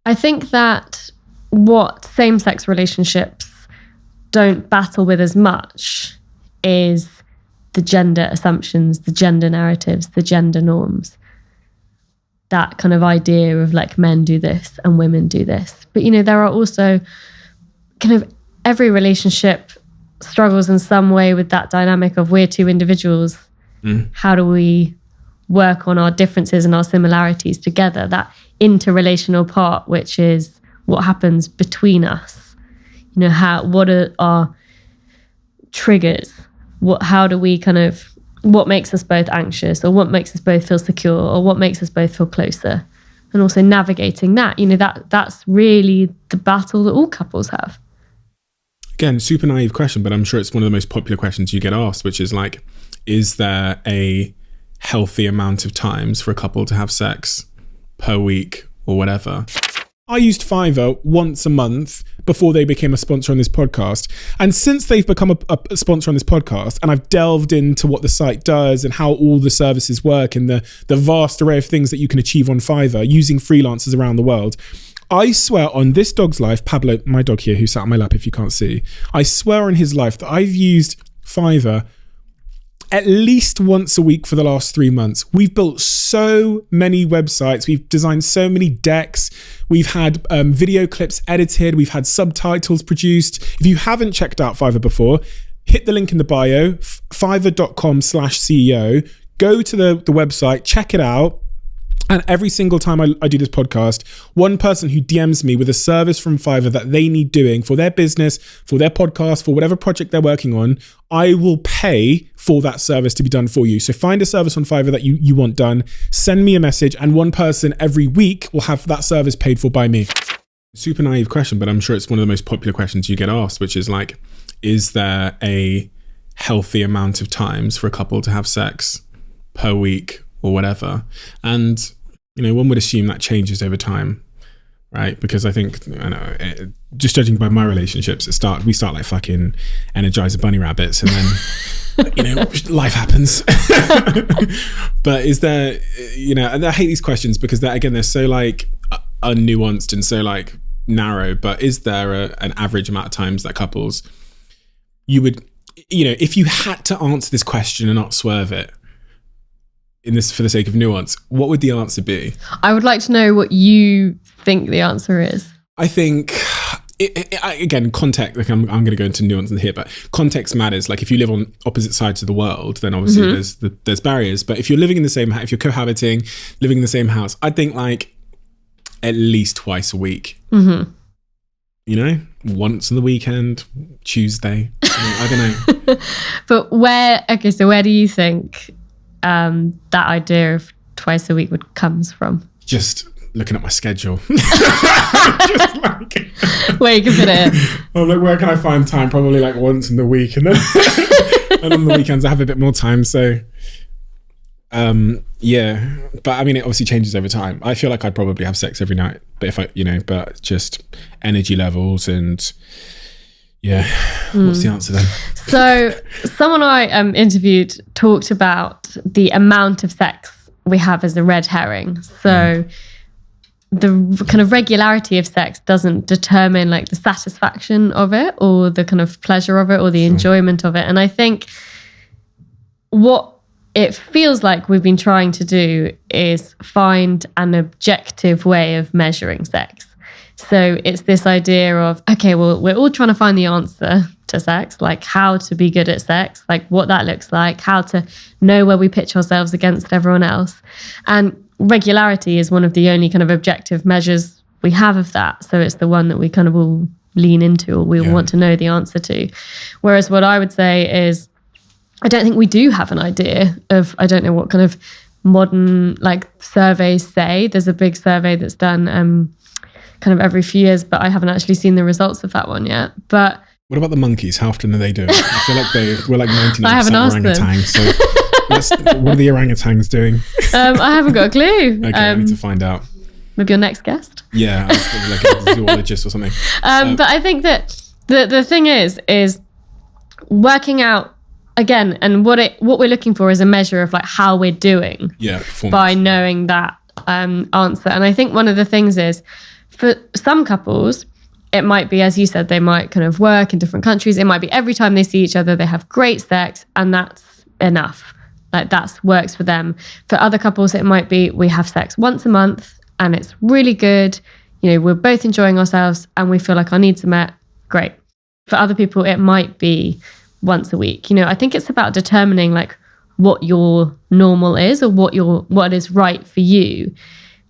I think that what same-sex relationships don't battle with as much is the gender assumptions, the gender narratives, the gender norms. That kind of idea of like men do this and women do this. But, there are also kind of every relationship struggles in some way with that dynamic of we're two individuals. How do we work on our differences and our similarities together? That interrelational part, which is what happens between us. What are our triggers? How do we what makes us both anxious, or what makes us both feel secure, or what makes us both feel closer? And also navigating that, that's really the battle that all couples have. Again, super naive question, but I'm sure it's one of the most popular questions you get asked, which is like, is there a healthy amount of times for a couple to have sex per week or whatever? I used Fiverr once a month before they became a sponsor on this podcast. And since they've become a sponsor on this podcast, and I've delved into what the site does and how all the services work and the vast array of things that you can achieve on Fiverr using freelancers around the world, I swear on this dog's life, Pablo, my dog here who sat on my lap if you can't see, I swear on his life that I've used Fiverr at least once a week for the last 3 months. We've built so many websites. We've designed so many decks. We've had video clips edited. We've had subtitles produced. If you haven't checked out Fiverr before, hit the link in the bio, fiverr.com/CEO. Go to the website, check it out. And every single time I do this podcast, one person who DMs me with a service from Fiverr that they need doing for their business, for their podcast, for whatever project they're working on, I will pay for that service to be done for you. So find a service on Fiverr that you want done, send me a message, and one person every week will have that service paid for by me. Super naive question, but I'm sure it's one of the most popular questions you get asked, which is like, is there a healthy amount of times for a couple to have sex per week or whatever? And one would assume that changes over time, right? Because I think, just judging by my relationships, we start like fucking Energizer bunny rabbits, and then life happens. But is there, and I hate these questions because they're so like unnuanced and so like narrow. But is there an average amount of times that couples you would, if you had to answer this question and not swerve it, for the sake of nuance, what would the answer be? I would like to know what you think the answer is. I think, again, context, like I'm going to go into nuance here, but context matters. Like if you live on opposite sides of the world, then obviously there's barriers. But if you're living in the same house, if you're cohabiting, living in the same house, I think like at least twice a week. Once on the weekend, Tuesday. I don't know. But where do you think that idea of twice a week comes from? Just looking at my schedule. Just like, where you can fit it in. I'm like, where can I find time? Probably like once in the week, and then and on the weekends I have a bit more time. So yeah, but I mean it obviously changes over time. I feel like I'd probably have sex every night, but if I but just energy levels and what's the answer then? So someone I interviewed talked about the amount of sex we have as a red herring. So the kind of regularity of sex doesn't determine like the satisfaction of it or the kind of pleasure of it or the enjoyment of it. And I think what it feels like we've been trying to do is find an objective way of measuring sex. So it's this idea of, okay, well, we're all trying to find the answer to sex, like how to be good at sex, like what that looks like, how to know where we pitch ourselves against everyone else. And regularity is one of the only kind of objective measures we have of that. So it's the one that we kind of all lean into or we want to know the answer to. Whereas what I would say is, I don't think we do have an idea of, I don't know what kind of modern like surveys say. There's a big survey that's done kind of every few years, but I haven't actually seen the results of that one yet. But what about the monkeys? How often do they do it? I feel like we're like 99% orangutans. So what are the orangutans doing? I haven't got a clue. Okay, I need to find out. Maybe your next guest? Yeah, I was thinking like a zoologist or something. But I think that the thing is working out again, and what we're looking for is a measure of like how we're doing by knowing that answer. And I think one of the things is, for some couples, it might be, as you said, they might kind of work in different countries. It might be every time they see each other, they have great sex, and that's enough. Like that works for them. For other couples, it might be we have sex once a month and it's really good. You know, we're both enjoying ourselves and we feel like our needs are met. Great. For other people, it might be once a week. You know, I think it's about determining like what your normal is or what is right for you.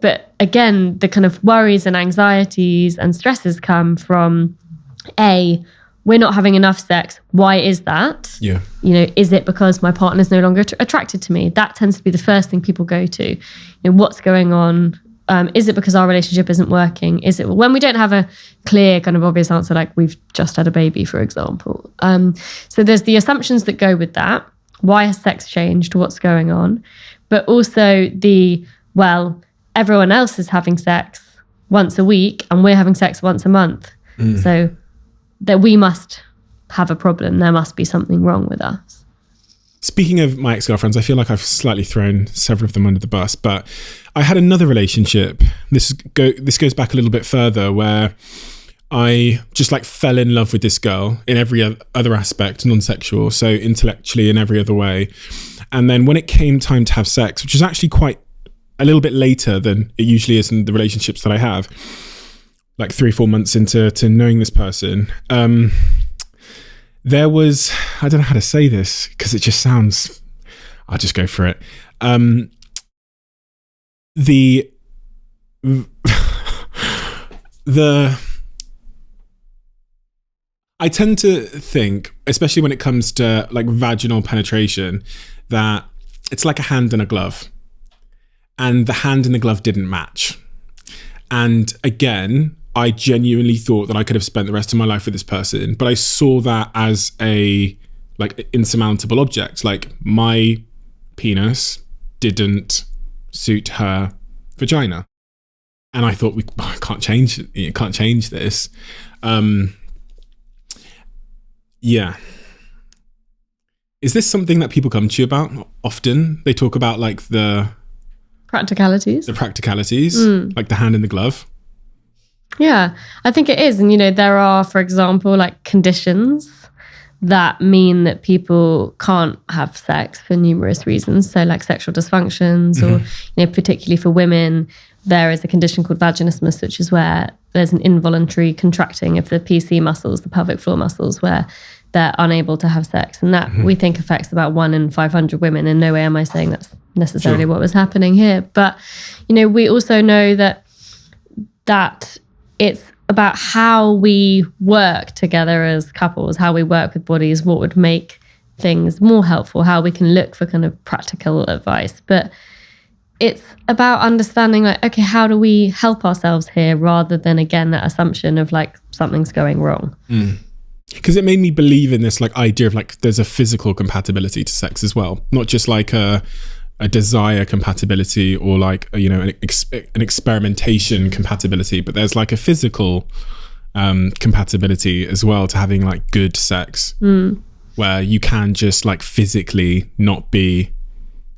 But again, the kind of worries and anxieties and stresses come from we're not having enough sex. Why is that? Yeah. You know, is it because my partner's no longer attracted to me? That tends to be the first thing people go to. You know, what's going on? Is it because our relationship isn't working? Is it when we don't have a clear kind of obvious answer, like we've just had a baby, for example? So there's the assumptions that go with that. Why has sex changed? What's going on? But also everyone else is having sex once a week and we're having sex once a month. So that we must have a problem. There must be something wrong with us. Speaking of my ex-girlfriends, I feel like I've slightly thrown several of them under the bus, but I had another relationship. This goes back a little bit further, where I just like fell in love with this girl in every other aspect, non-sexual, so intellectually in every other way. And then when it came time to have sex, which was actually quite a little bit later than it usually is in the relationships that I have, like 3-4 months into knowing this person, there was, I don't know how to say this because it just sounds, I'll just go for it. I tend to think, especially when it comes to like vaginal penetration, that it's like a hand and a glove. And the hand and the glove didn't match. And again, I genuinely thought that I could have spent the rest of my life with this person, but I saw that as a like insurmountable object. Like my penis didn't suit her vagina. And I thought, I can't change it. You can't change this. Yeah. Is this something that people come to you about often? They talk about like the practicalities, like the hand in the glove. Yeah, I think it is. And, you know, there are, for example, like conditions that mean that people can't have sex for numerous reasons. So like sexual dysfunctions or, you know, particularly for women, there is a condition called vaginismus, which is where there's an involuntary contracting of the PC muscles, the pelvic floor muscles, where they're unable to have sex. And that we think affects about 1 in 500 women. In no way am I saying that's necessarily what was happening here. But, you know, we also know that it's about how we work together as couples, how we work with bodies, what would make things more helpful, how we can look for kind of practical advice. But it's about understanding like, okay, how do we help ourselves here rather than, again, that assumption of like something's going wrong. Because it made me believe in this like idea of like there's a physical compatibility to sex as well, not just like a desire compatibility or like, you know, an experimentation compatibility, but there's like a physical compatibility as well to having like good sex where you can just like physically not be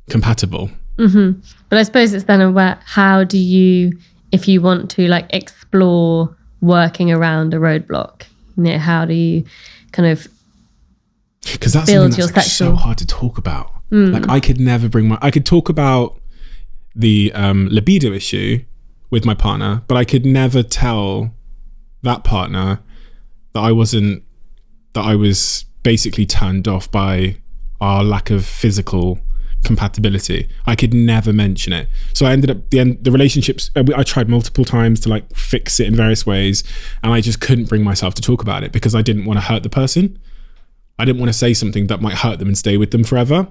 compatible. But I suppose it's then about how do you, if you want to like explore working around a roadblock, you know, how do you kind of because that's build something your that's sexual... so hard to talk about. Like I could never I could talk about the libido issue with my partner, but I could never tell that partner that I was basically turned off by our lack of physical compatibility. I could never mention it. So I ended up the relationships, I tried multiple times to like fix it in various ways, and I just couldn't bring myself to talk about it because I didn't want to hurt the person. I didn't want to say something that might hurt them and stay with them forever.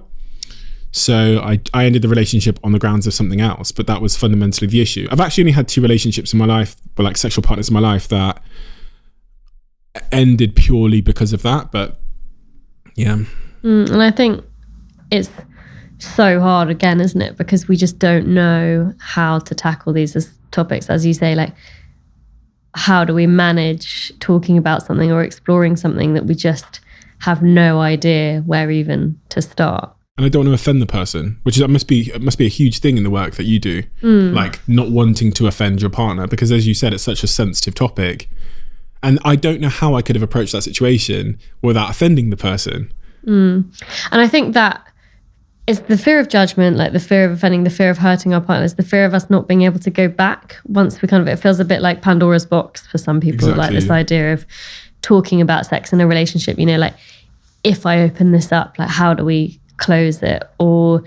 So I ended the relationship on the grounds of something else, but that was fundamentally the issue. I've actually only had 2 relationships in my life, but like sexual partners in my life that ended purely because of that. But yeah. And I think it's so hard again, isn't it? Because we just don't know how to tackle these as topics. As you say, like, how do we manage talking about something or exploring something that we just have no idea where even to start. And I don't want to offend the person, which must be a huge thing in the work that you do, like not wanting to offend your partner, because as you said, it's such a sensitive topic. And I don't know how I could have approached that situation without offending the person. And I think that it's the fear of judgment, like the fear of offending, the fear of hurting our partners, the fear of us not being able to go back once we kind of, it feels a bit like Pandora's box for some people, exactly. Like this idea of talking about sex in a relationship, you know, like if I open this up, like how do we close it? Or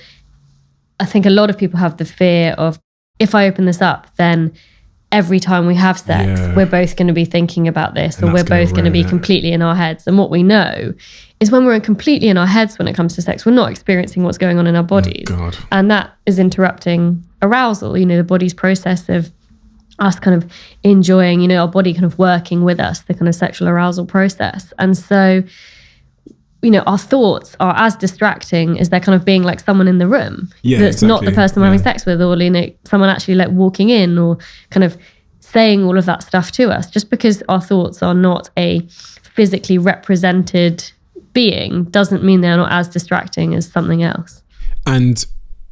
I think a lot of people have the fear of, if I open this up, then every time we have sex, we're both going to be thinking about this, or we're both going to be completely in our heads. And what we know is when we're completely in our heads when it comes to sex, we're not experiencing what's going on in our bodies. Oh, God. And that is interrupting arousal, you know, the body's process of us kind of enjoying, you know, our body kind of working with us, the kind of sexual arousal process. And so, you know, our thoughts are as distracting as they're kind of being like someone in the room that's not the person we're having sex with, or, you know, someone actually like walking in or kind of saying all of that stuff to us. Just because our thoughts are not a physically represented being doesn't mean they're not as distracting as something else. And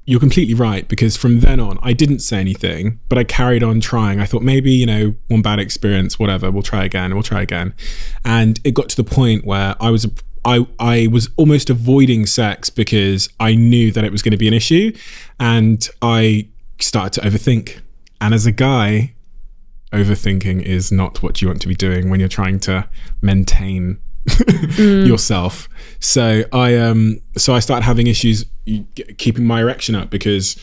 you're completely right, because from then on, I didn't say anything, but I carried on trying. I thought maybe, you know, one bad experience, whatever, we'll try again. And it got to the point where I was almost avoiding sex because I knew that it was going to be an issue, and I started to overthink. And as a guy, overthinking is not what you want to be doing when you're trying to maintain yourself. So I started having issues keeping my erection up, because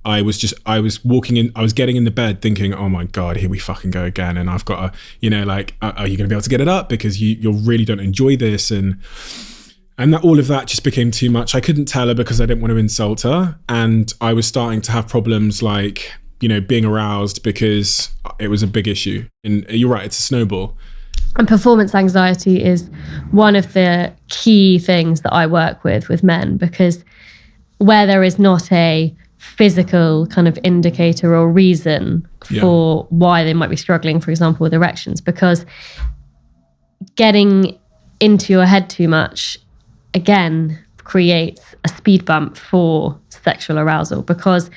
I was getting in the bed thinking, oh my God, here we fucking go again. And I've got to, you know, like, are you going to be able to get it up? Because you really don't enjoy this. And that all of that just became too much. I couldn't tell her because I didn't want to insult her. And I was starting to have problems like, you know, being aroused because it was a big issue. And you're right, it's a snowball. And performance anxiety is one of the key things that I work with men, because where there is not a physical kind of indicator or reason for why they might be struggling, for example, with erections, because getting into your head too much, again, creates a speed bump for sexual arousal. Because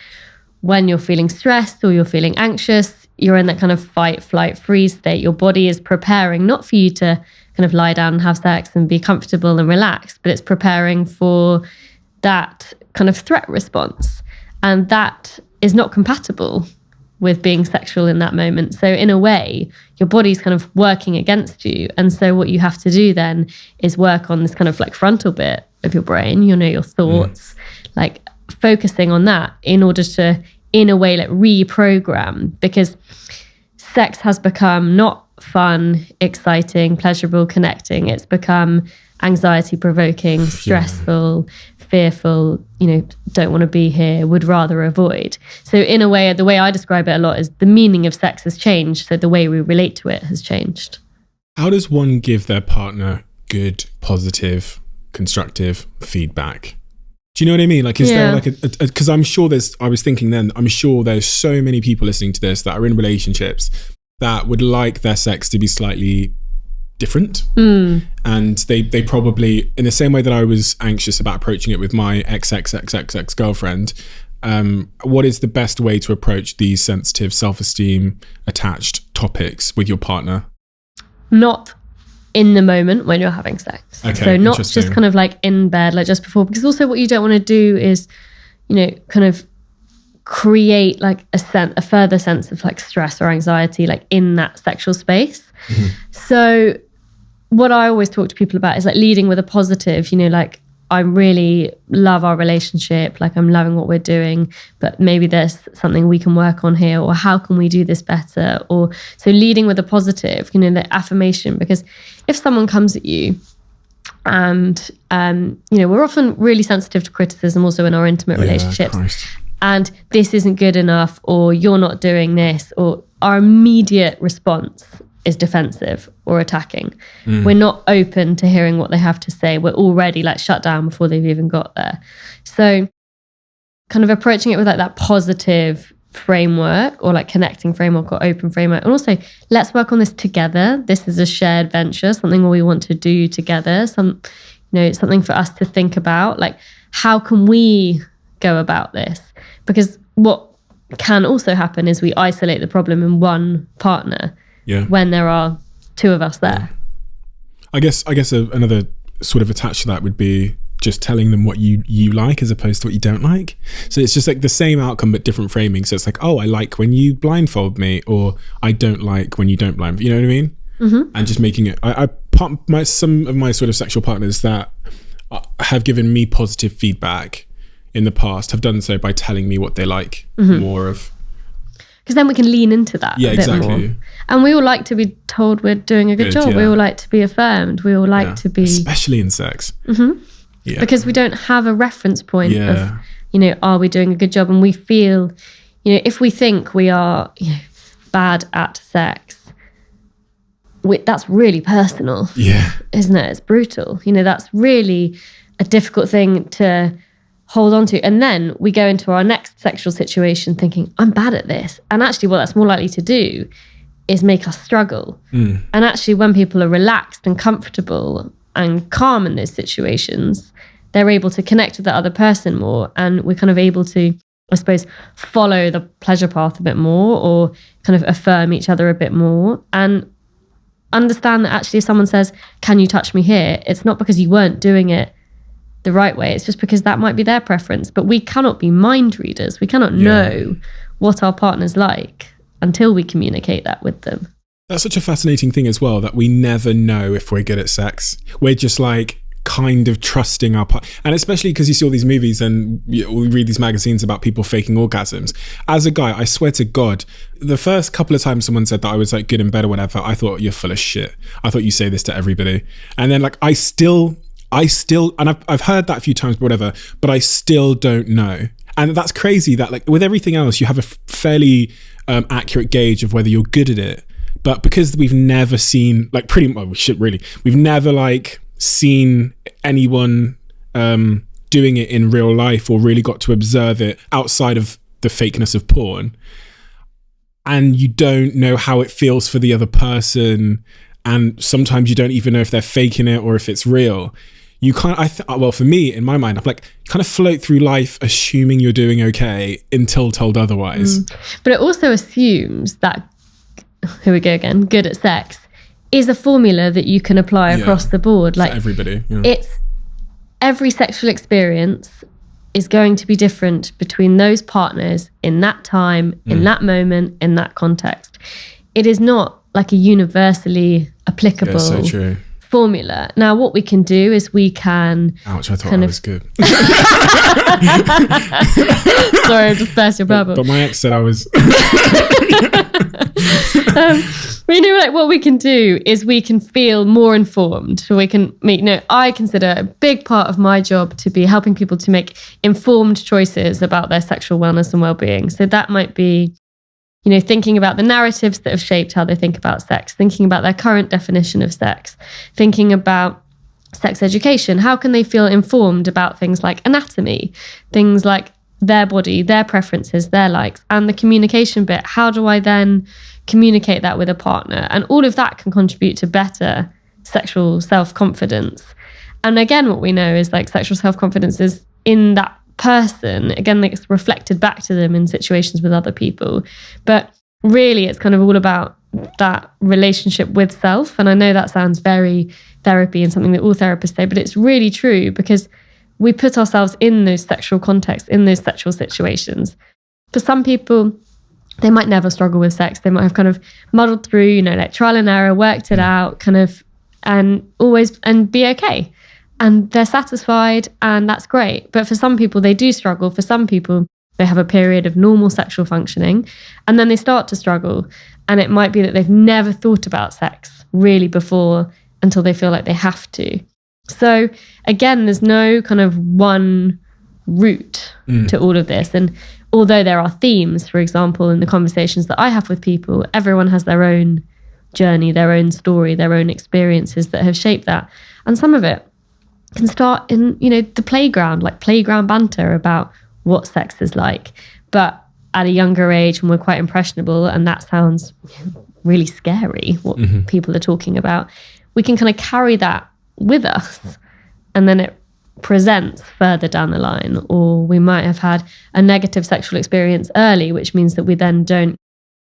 when you're feeling stressed or you're feeling anxious, you're in that kind of fight, flight, freeze state. Your body is preparing not for you to kind of lie down and have sex and be comfortable and relaxed, but it's preparing for that kind of threat response. And that is not compatible with being sexual in that moment. So in a way, your body's kind of working against you. And so what you have to do then is work on this kind of like frontal bit of your brain, you know, your thoughts, like focusing on that in order to, in a way, like reprogram, because sex has become not fun, exciting, pleasurable, connecting. It's become anxiety provoking, stressful, fearful, you know, don't want to be here, would rather avoid. So in a way, the way I describe it a lot is the meaning of sex has changed. So the way we relate to it has changed. How does one give their partner good, positive, constructive feedback? Do you know what I mean? Like, is there like because I'm sure I was thinking then, I'm sure there's so many people listening to this that are in relationships that would like their sex to be slightly different. And they probably, in the same way that I was anxious about approaching it with my ex girlfriend, what is the best way to approach these sensitive, self-esteem attached topics with your partner? Not in the moment when you're having sex. Okay, so not just kind of like in bed, like just before, because also what you don't want to do is, you know, kind of create like a further sense of like stress or anxiety, like in that sexual space. So what I always talk to people about is like leading with a positive, you know, like I really love our relationship, like I'm loving what we're doing, but maybe there's something we can work on here, or how can we do this better? Or so leading with a positive, you know, the affirmation, because if someone comes at you and, you know, we're often really sensitive to criticism also in our intimate relationships. And this isn't good enough, or you're not doing this, or our immediate response is defensive or attacking. We're not open to hearing what they have to say. We're already like shut down before they've even got there. So kind of approaching it with like that positive framework, or like connecting framework or open framework. And also, let's work on this together. This is a shared venture, something we want to do together. Something for us to think about. Like, how can we go about this? Because what can also happen is we isolate the problem in one partner when there are two of us there. I guess another sort of attached to that would be just telling them what you like as opposed to what you don't like. So it's just like the same outcome but different framing. So it's like, oh, I like when you blindfold me, or I don't like when you don't blindfold. You know what I mean? Mm-hmm. And just making it. Some of my sort of sexual partners that have given me positive feedback in the past have done so by telling me what they like more of. Because then we can lean into that a bit more. And we all like to be told we're doing a good job. We all like to be affirmed. We all like to be... Especially in sex. Mm-hmm. Yeah. Because we don't have a reference point of, are we doing a good job? And we feel, if we think we are bad at sex, that's really personal. Yeah. Isn't it? It's brutal. That's really a difficult thing to hold on to. And then we go into our next sexual situation thinking, I'm bad at this. And actually what that's more likely to do is make us struggle. And actually when people are relaxed and comfortable and calm in those situations, they're able to connect with the other person more. And we're kind of able to, I suppose, follow the pleasure path a bit more, or kind of affirm each other a bit more, and understand that actually if someone says, can you touch me here? It's not because you weren't doing it the right way. It's just because that might be their preference. But we cannot be mind readers. We cannot know what our partner's like until we communicate that with them. That's such a fascinating thing as well, that we never know if we're good at sex. We're just like kind of trusting our partner. And especially because you see all these movies and we read these magazines about people faking orgasms. As a guy, I swear to God, the first couple of times someone said that I was like good in bed or whatever, I thought, you're full of shit. I thought you say this to everybody. And then like I still, and I've heard that a few times, but whatever, but I still don't know. And that's crazy that like with everything else, you have a fairly accurate gauge of whether you're good at it. But because we've never seen like we've never like seen anyone doing it in real life or really got to observe it outside of the fakeness of porn. And you don't know how it feels for the other person. And sometimes you don't even know if they're faking it or if it's real. You can't, well, for me, in my mind, I'm like, kind of float through life assuming you're doing okay until told otherwise. But it also assumes that, here we go again, good at sex is a formula that you can apply across the board. Like for everybody. Yeah. It's every sexual experience is going to be different between those partners in that time, in that moment, in that context. It is not like a universally applicable so true. Formula. Now, what we can do is we can... Ouch, I thought I was good. Sorry, I just burst your bubble. But my ex said I was... what we can do is we can feel more informed. So we can make, I consider a big part of my job to be helping people to make informed choices about their sexual wellness and well-being. So that might be, thinking about the narratives that have shaped how they think about sex, thinking about their current definition of sex, thinking about sex education. How can they feel informed about things like anatomy, things like their body, their preferences, their likes, and the communication bit? How do I then communicate that with a partner? And all of that can contribute to better sexual self-confidence. And again, what we know is like sexual self-confidence is in that person. Again, it's reflected back to them in situations with other people. But really, it's kind of all about that relationship with self. And I know that sounds very therapy and something that all therapists say, but it's really true because we put ourselves in those sexual contexts, in those sexual situations. For some people, they might never struggle with sex. They might have kind of muddled through, like trial and error, worked it out, and be okay. And they're satisfied, and that's great. But for some people, they do struggle. For some people, they have a period of normal sexual functioning, and then they start to struggle. And it might be that they've never thought about sex really before until they feel like they have to. So again, there's no kind of one route to all of this. And although there are themes, for example, in the conversations that I have with people, everyone has their own journey, their own story, their own experiences that have shaped that. And some of it can start in, the playground, like playground banter about what sex is like. But at a younger age when we're quite impressionable, and that sounds really scary, what people are talking about, we can kind of carry that with us, and then it presents further down the line. Or we might have had a negative sexual experience early, which means that we then don't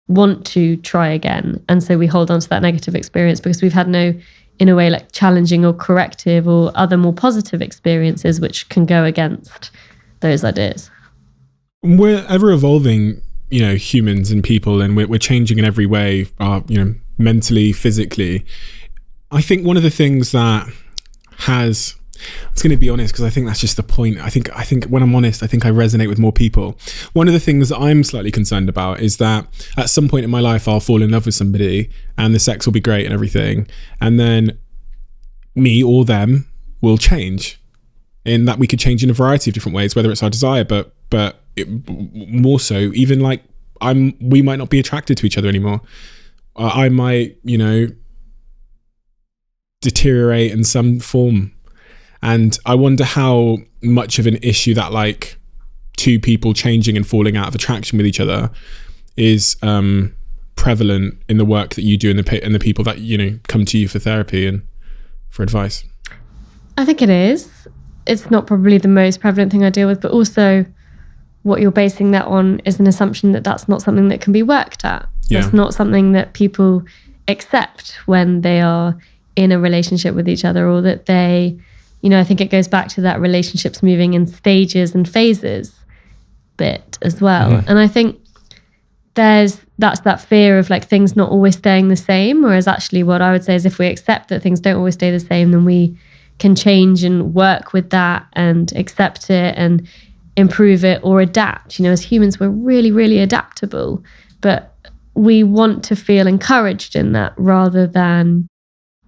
want to try again. And so we hold on to that negative experience because we've had no, in a way, like challenging or corrective or other more positive experiences which can go against those ideas. We're ever evolving, humans and people, and we're changing in every way, mentally, physically. I think one of the things that has, I was going to be honest, because I think that's just the point. I think when I'm honest, I think I resonate with more people. One of the things that I'm slightly concerned about is that at some point in my life, I'll fall in love with somebody and the sex will be great and everything. And then me or them will change, in that we could change in a variety of different ways, whether it's our desire, but more so, even like we might not be attracted to each other anymore. I might, deteriorate in some form. And I wonder how much of an issue that like two people changing and falling out of attraction with each other is prevalent in the work that you do and the people that, come to you for therapy and for advice. I think it is. It's not probably the most prevalent thing I deal with, but also what you're basing that on is an assumption that that's not something that can be worked at. Yeah. That's not something that people accept when they are in a relationship with each other, or that they, I think it goes back to that relationships moving in stages and phases bit as well. And I think that's that fear of like things not always staying the same, whereas actually what I would say is if we accept that things don't always stay the same, then we can change and work with that and accept it and improve it or adapt. As humans, we're really, really adaptable, but we want to feel encouraged in that rather than,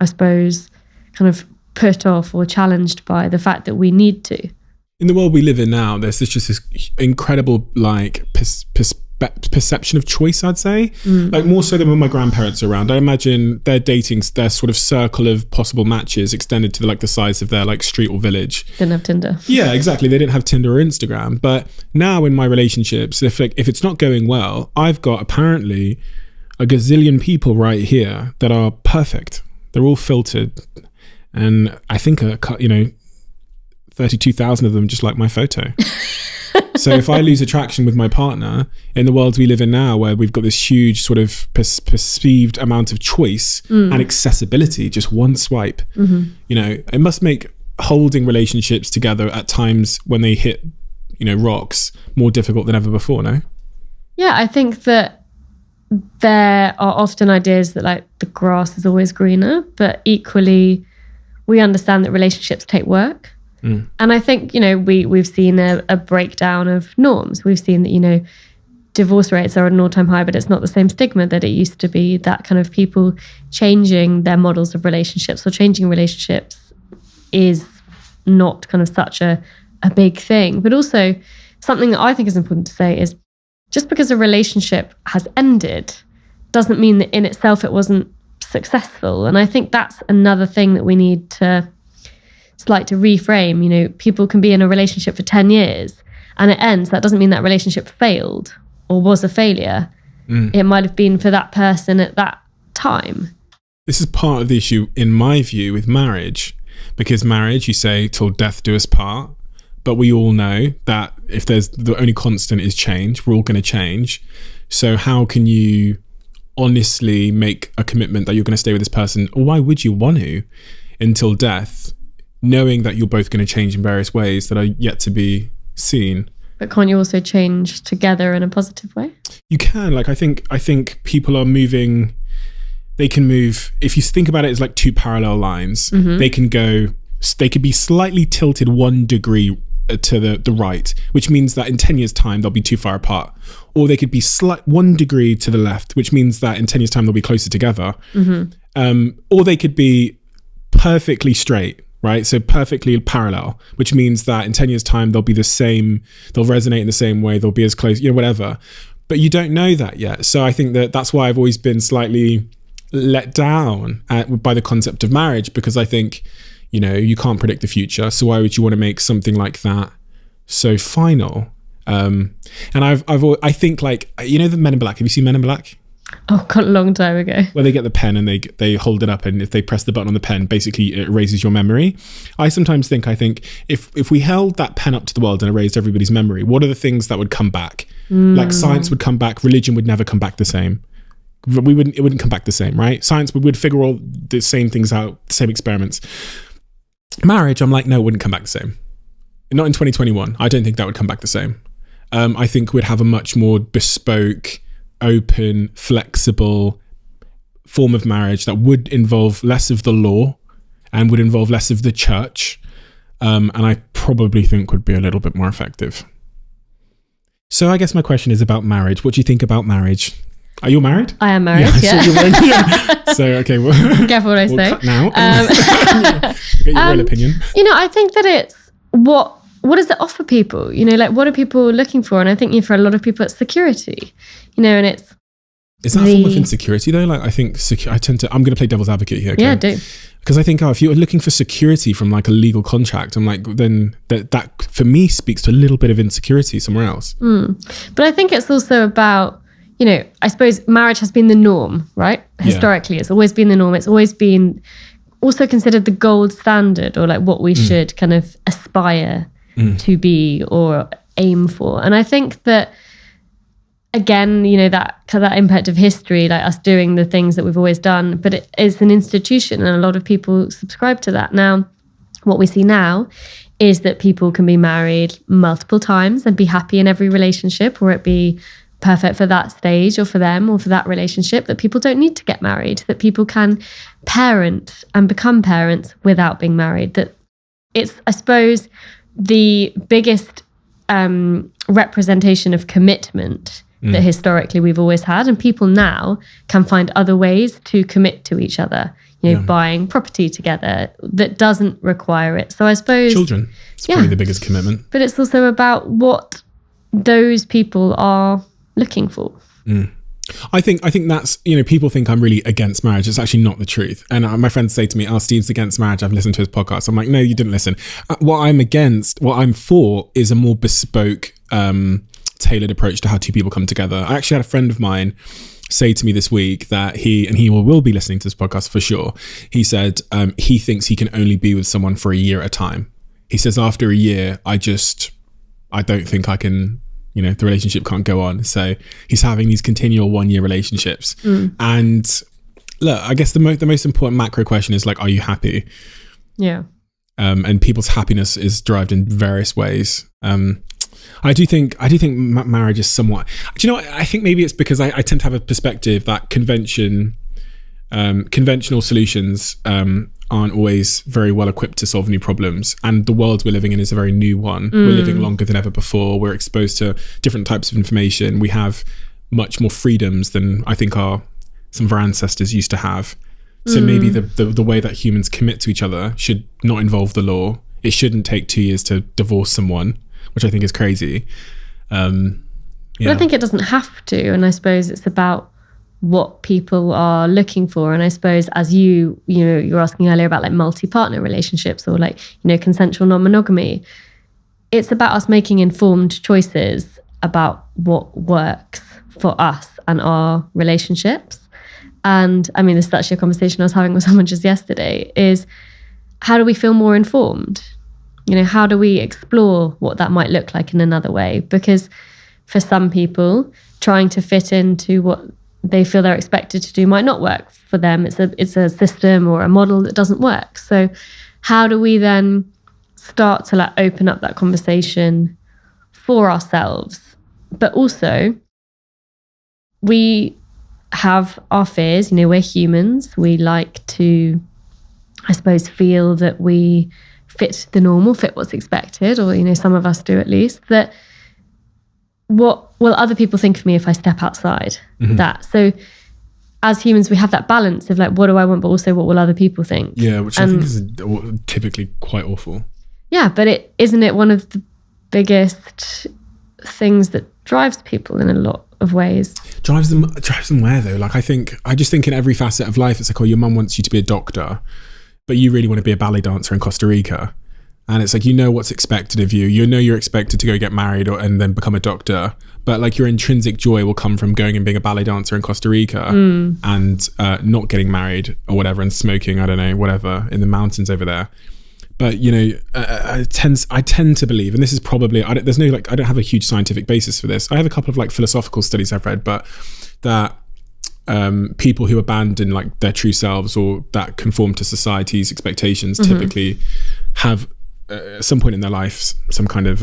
I suppose, kind of put off or challenged by the fact that we need to. In the world we live in now, there's just this incredible like perception of choice, I'd say. Like more so than when my grandparents are around. I imagine their sort of circle of possible matches extended to the size of their like street or village. Didn't have Tinder. Yeah, exactly. They didn't have Tinder or Instagram. But now in my relationships, if it's not going well, I've got apparently a gazillion people right here that are perfect. They're all filtered. And I think 32,000 of them just like my photo. So if I lose attraction with my partner in the world we live in now, where we've got this huge sort of perceived amount of choice and accessibility, just one swipe, it must make holding relationships together at times when they hit, rocks more difficult than ever before, no? Yeah, I think that there are often ideas that like the grass is always greener, but equally we understand that relationships take work. And I think, we've seen a breakdown of norms. We've seen that, divorce rates are at an all-time high, but it's not the same stigma that it used to be. That kind of people changing their models of relationships or changing relationships is not kind of such a big thing. But also something that I think is important to say is just because a relationship has ended doesn't mean that in itself it wasn't successful. And I think that's another thing that we need to reframe. People can be in a relationship for 10 years and it ends. That doesn't mean that relationship failed or was a failure. It might have been for that person at that time. This is part of the issue, in my view, with marriage, because marriage, you say, till death do us part. But we all know that if there's the only constant is change, we're all going to change. So how can you honestly make a commitment that you're going to stay with this person, or why would you want to, until death, knowing that you're both going to change in various ways that are yet to be seen? But can't you also change together in a positive way? You can. I think people are moving. They can move. If you think about it as like two parallel lines, they could be slightly tilted 1 degree to the right, which means that in 10 years time they'll be too far apart, or they could be 1 degree to the left, which means that in 10 years time they'll be closer together, or they could be perfectly straight, right? So perfectly parallel, which means that in 10 years time they'll be the same, they'll resonate in the same way, they'll be as close, whatever. But you don't know that yet. So I think that's why I've always been slightly let down by the concept of marriage, because I think you can't predict the future. So why would you want to make something like that so final? And I think like, you know, the Men in Black, have you seen Men in Black? Oh God, a long time ago. Where they get the pen and they hold it up, and if they press the button on the pen, basically it erases your memory. I sometimes think, if we held that pen up to the world and erased everybody's memory, what are the things that would come back? Like science would come back, religion would never come back the same. It wouldn't come back the same, right? Science would figure all the same things out, the same experiments. Marriage, I'm like, no, it wouldn't come back the same. Not in 2021. I don't think that would come back the same. I think we'd have a much more bespoke, open, flexible form of marriage that would involve less of the law and would involve less of the church. And I probably think would be a little bit more effective. So I guess my question is about marriage. What do you think about marriage? Are you married? I am married, yeah. So, okay. Well, careful what I say. Cut now. Get your real opinion. You know, I think that it's what does it offer people? You know, like what are people looking for? And I think for a lot of people, it's security. You know, and it's... Is that a form of insecurity though? Like I think I'm going to play devil's advocate here. Okay? Yeah, do. Because I think, if you're looking for security from like a legal contract, I'm like, then that for me speaks to a little bit of insecurity somewhere else. But I think it's also about, you know, I suppose marriage has been the norm, right? Historically, it's always been the norm. It's always been also considered the gold standard, or like what we should kind of aspire to be or aim for. And I think that, again, you know, that impact of history, like us doing the things that we've always done, but it is an institution and a lot of people subscribe to that. Now, what we see now is that people can be married multiple times and be happy in every relationship, or it be perfect for that stage or for them or for that relationship, that people don't need to get married, that people can parent and become parents without being married. That it's, I suppose, the biggest representation of commitment that historically we've always had, and people now can find other ways to commit to each other, you know, buying property together that doesn't require it. So I suppose children, it's probably the biggest commitment, but it's also about what those people are looking for. I think that's, you know, people think I'm really against marriage. It's actually not the truth. And my friends say to me, Steve's against marriage. I've listened to his podcast. I'm like, no, you didn't listen. What I'm for is a more bespoke, tailored approach to how two people come together. I actually had a friend of mine say to me this week that he will be listening to this podcast for sure. He said he thinks he can only be with someone for a year at a time. He says after a year, I don't think I can, you know, the relationship can't go on. So he's having these continual 1-year relationships. And look, I guess the most important macro question is like, are you happy? Yeah. And people's happiness is derived in various ways. I do think marriage is somewhat, do you know what? I think maybe it's because I tend to have a perspective that conventional solutions aren't always very well equipped to solve new problems, and the world we're living in is a very new one. We're living longer than ever before. We're exposed to different types of information. We have much more freedoms than I think some of our ancestors used to have. So maybe the way that humans commit to each other should not involve the law. It shouldn't take 2 years to divorce someone, which I think is crazy. But I think it doesn't have to, and I suppose it's about what people are looking for. And I suppose, as you were asking earlier about like multi-partner relationships or like, you know, consensual non-monogamy, it's about us making informed choices about what works for us and our relationships. And I mean, this is actually a conversation I was having with someone just yesterday, is how do we feel more informed? You know, how do we explore what that might look like in another way? Because for some people, trying to fit into what they feel they're expected to do might not work for them. It's a system or a model that doesn't work. So how do we then start to like open up that conversation for ourselves? But also, we have our fears. You know, we're humans. We like to, I suppose, feel that we fit the normal, fit what's expected, or, you know, some of us do at least. That what will other people think of me if I step outside that? So as humans, we have that balance of like, what do I want, but also what will other people think? Yeah, which I think is typically quite awful. Yeah, but isn't it one of the biggest things that drives people in a lot of ways? Drives them where though? Like I just think in every facet of life, it's like, oh, your mum wants you to be a doctor, but you really want to be a ballet dancer in Costa Rica. And it's like, what's expected of you. You're expected to go get married and then become a doctor. But like your intrinsic joy will come from going and being a ballet dancer in Costa Rica and not getting married or whatever and smoking, I don't know, whatever, in the mountains over there. But, I tend to believe, and this is probably, I don't have a huge scientific basis for this. I have a couple of like philosophical studies I've read, but that people who abandon like their true selves or that conform to society's expectations typically have at some point in their life some kind of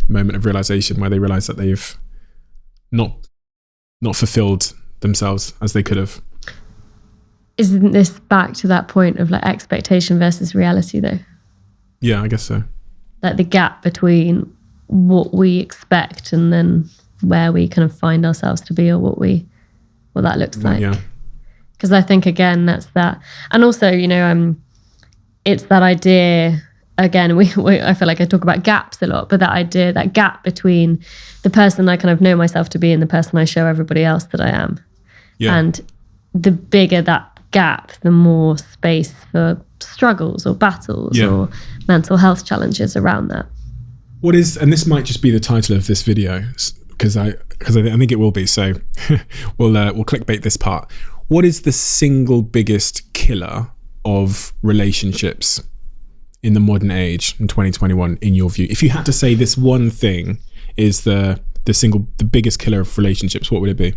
moment of realization where they realize that they've not fulfilled themselves as they could have. Isn't this back to that point of like expectation versus reality though? Yeah, I guess so. Like the gap between what we expect and then where we kind of find ourselves to be, or what that looks like. Yeah. Because I think again that's that, and also it's that idea again. We I feel like I talk about gaps a lot, but that idea, that gap between the person I kind of know myself to be and the person I show everybody else that I am. Yeah. And the bigger that gap, the more space for struggles or battles or mental health challenges around that. What is, and this might just be the title of this video because I think it will be, so we'll clickbait this part. What is the single biggest killer of relationships in the modern age in 2021 in your view? If you had to say this one thing is the biggest killer of relationships, what would it be?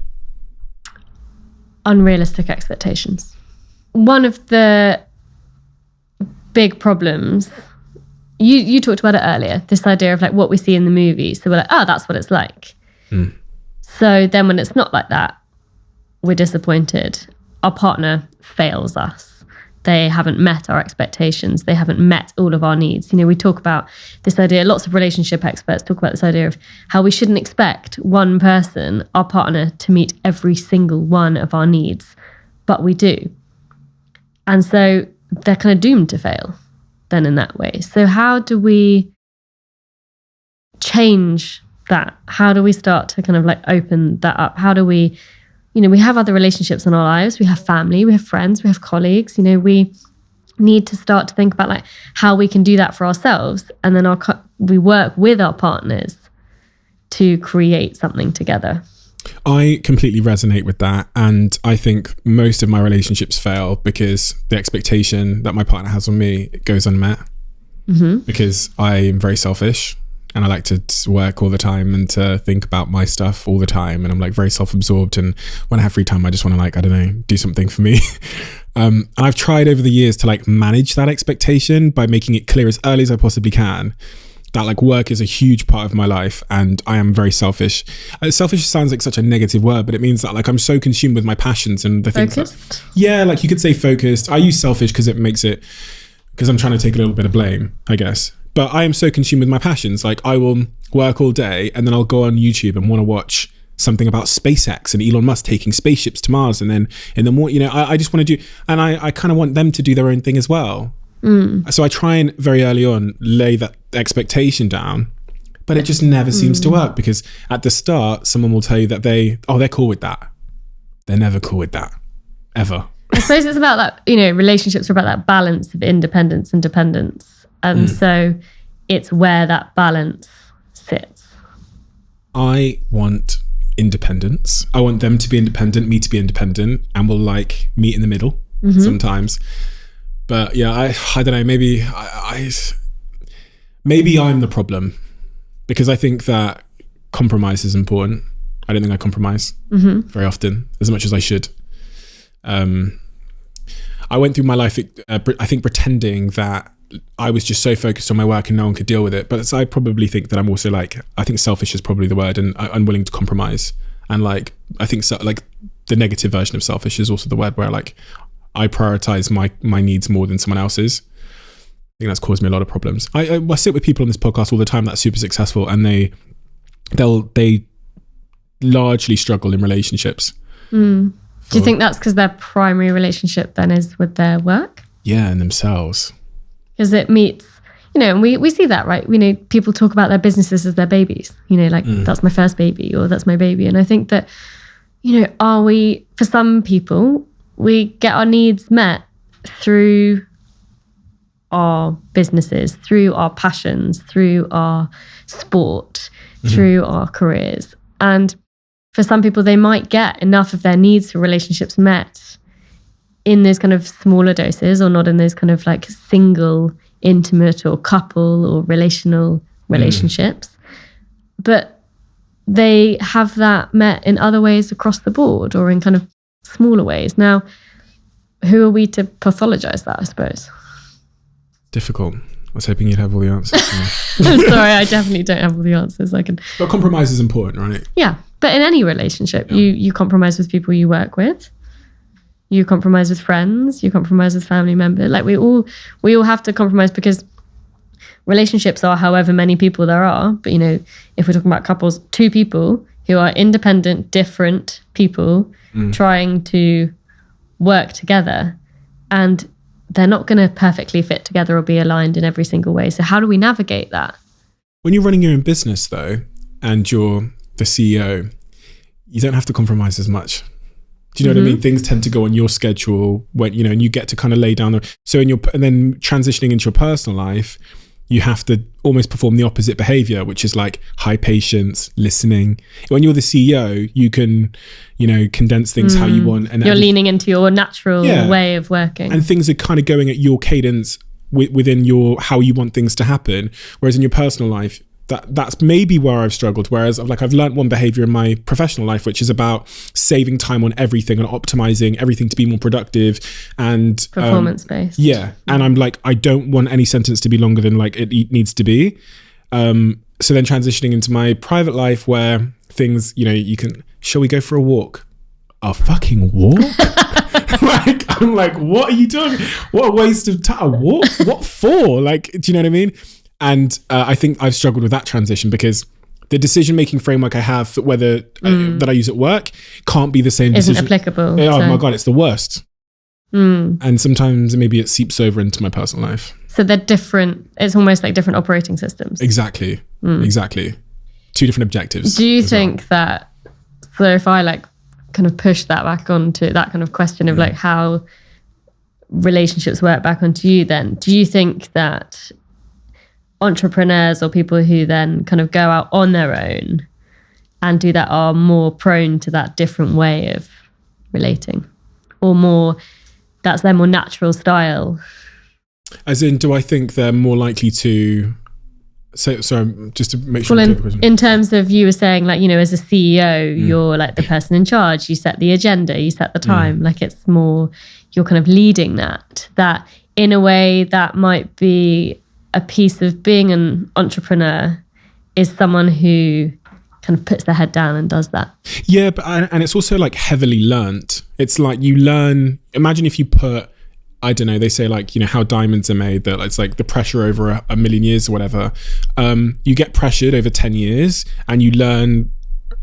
Unrealistic expectations. One of the big problems, you talked about it earlier, this idea of like what we see in the movies. So we're like, oh, that's what it's like. So then when it's not like that, we're disappointed. Our partner fails us. They haven't met our expectations. They haven't met all of our needs. We talk about this idea, lots of relationship experts talk about this idea of how we shouldn't expect one person, our partner, to meet every single one of our needs, but we do. And so they're kind of doomed to fail then in that way. So how do we change that? How do we start to kind of like open that up? How do we, we have other relationships in our lives. We have family, we have friends, we have colleagues. We need to start to think about like how we can do that for ourselves. And then we work with our partners to create something together. I completely resonate with that. And I think most of my relationships fail because the expectation that my partner has on me goes unmet. Because I'm very selfish and I like to work all the time and to think about my stuff all the time. And I'm like very self-absorbed. And when I have free time, I just want to like, I don't know, do something for me. And I've tried over the years to like manage that expectation by making it clear as early as I possibly can that like work is a huge part of my life and I am very selfish. Selfish sounds like such a negative word, but it means that like I'm so consumed with my passions and the things that, like you could say focused. I use selfish because I'm trying to take a little bit of blame, I guess. But I am so consumed with my passions. Like I will work all day and then I'll go on YouTube and want to watch something about SpaceX and Elon Musk taking spaceships to Mars. And then in the morning, I just want to do, and I kind of want them to do their own thing as well. So I try and very early on lay that expectation down, but it just never seems to work because at the start, someone will tell you that they're cool with that. They're never cool with that, ever. I suppose it's about that, relationships are about that balance of independence and dependence. And so it's where that balance sits. I want independence. I want them to be independent, me to be independent, and we'll like meet in the middle sometimes. But yeah, I don't know, maybe maybe I'm the problem because I think that compromise is important. I don't think I compromise very often as much as I should. I went through my life, I think, pretending that I was just so focused on my work and no one could deal with it. But I probably think that I'm also like, I think selfish is probably the word, and unwilling to compromise. And like, I think so, like the negative version of selfish is also the word where like, I prioritize my needs more than someone else's. I think that's caused me a lot of problems. I sit with people on this podcast all the time that are super successful and they largely struggle in relationships. Do you think that's because their primary relationship then is with their work? Yeah, and themselves. Because it meets, and we see that, right? People talk about their businesses as their babies, like that's my first baby or that's my baby. And I think that, for some people, we get our needs met through our businesses, through our passions, through our sport, through our careers. And for some people, they might get enough of their needs for relationships met in those kind of smaller doses, or not in those kind of like single, intimate or couple or relational relationships. But they have that met in other ways across the board, or in kind of smaller ways. Now, who are we to pathologize that, I suppose? Difficult. I was hoping you'd have all the answers. I'm sorry, I definitely don't have all the answers. But compromise is important, right? Yeah. But in any relationship, you compromise with people you work with. You compromise with friends. You compromise with family members. Like we all have to compromise, because relationships are however many people there are. But, if we're talking about couples, two people who are independent, different people trying to work together, and they're not going to perfectly fit together or be aligned in every single way. So how do we navigate that? When you're running your own business, though, and you're the CEO, you don't have to compromise as much. Do you know what I mean? Things tend to go on your schedule when, and you get to kind of lay down and then transitioning into your personal life, you have to almost perform the opposite behavior, which is like high patience, listening. When you're the CEO, you can, condense things how you want. And you're leaning into your natural way of working. And things are kind of going at your cadence within how you want things to happen. Whereas in your personal life, that's maybe where I've struggled. Whereas I've learned one behavior in my professional life, which is about saving time on everything and optimizing everything to be more productive and performance based. Yeah. And I'm like, I don't want any sentence to be longer than like it needs to be. So then transitioning into my private life where things, shall we go for a walk? A fucking walk? I'm like, what are you doing? What a waste of time. A walk? What for? Like, do you know what I mean? And I think I've struggled with that transition, because the decision-making framework I have for whether that I use at work can't be the same Isn't decision. applicable. Oh my God, it's the worst. And sometimes maybe it seeps over into my personal life. So they're different. It's almost like different operating systems. Exactly. Exactly. Two different objectives. Do you think that, so if I kind of push that back onto that kind of question of how relationships work back onto you, then do you think that entrepreneurs or people who then kind of go out on their own and do that are more prone to that different way of relating, or that's their more natural style? As in, do I think they're more likely to So just to make sure. Well, in terms of, you were saying as a CEO, you're like the person in charge. You set the agenda, you set the time. Like it's more, you're kind of leading that in a way that might be a piece of being an entrepreneur, is someone who kind of puts their head down and does that. Yeah, but and it's also like heavily learnt. It's like you learn. Imagine if you put, I don't know, they say how diamonds are made, that it's like the pressure over a million years or whatever. You get pressured over 10 years and you learn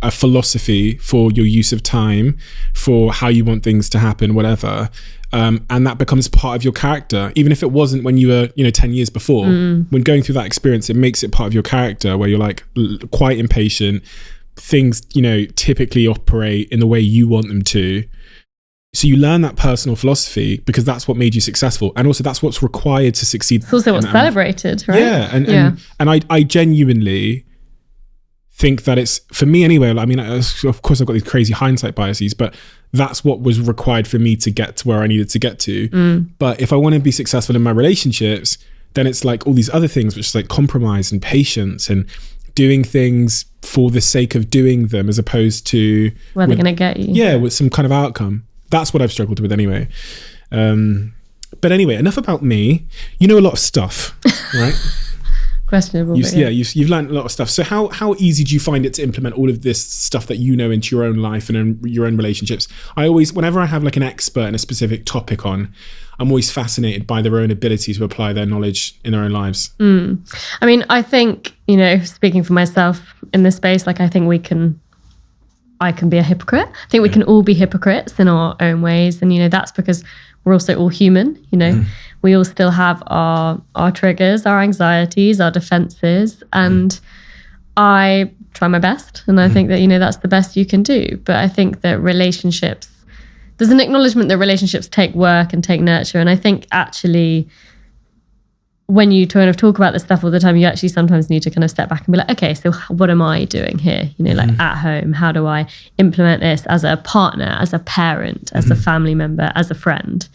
a philosophy for your use of time, for how you want things to happen, whatever. And that becomes part of your character, even if it wasn't when you were, 10 years before. When going through that experience, it makes it part of your character, where you're like quite impatient. Things, typically operate in the way you want them to. So you learn that personal philosophy because that's what made you successful. And also that's what's required to succeed. It's also what's celebrated, right? Yeah. And I genuinely think that it's, for me anyway, of course I've got these crazy hindsight biases, but that's what was required for me to get to where I needed to get to. But if I want to be successful in my relationships, then it's like all these other things, which is like compromise and patience and doing things for the sake of doing them, as opposed to where they're going to get you. Yeah, with some kind of outcome. That's what I've struggled with anyway. But anyway, enough about me. You know a lot of stuff, right? Questionable. You've learned a lot of stuff. So how easy do you find it to implement all of this stuff that you know into your own life and in your own relationships? Whenever I have like an expert in a specific topic on, I'm always fascinated by their own ability to apply their knowledge in their own lives. I think, speaking for myself in this space, I think I can be a hypocrite. I think we can all be hypocrites in our own ways. And, that's because we're also all human, We all still have our triggers, our anxieties, our defenses. And I try my best. And I think that, that's the best you can do. But I think that relationships, there's an acknowledgement that relationships take work and take nurture. And I think actually when you kind of talk about this stuff all the time, you actually sometimes need to kind of step back and be like, okay, so what am I doing here? You know, like at home, how do I implement this as a partner, as a parent, as a family member, as a friend?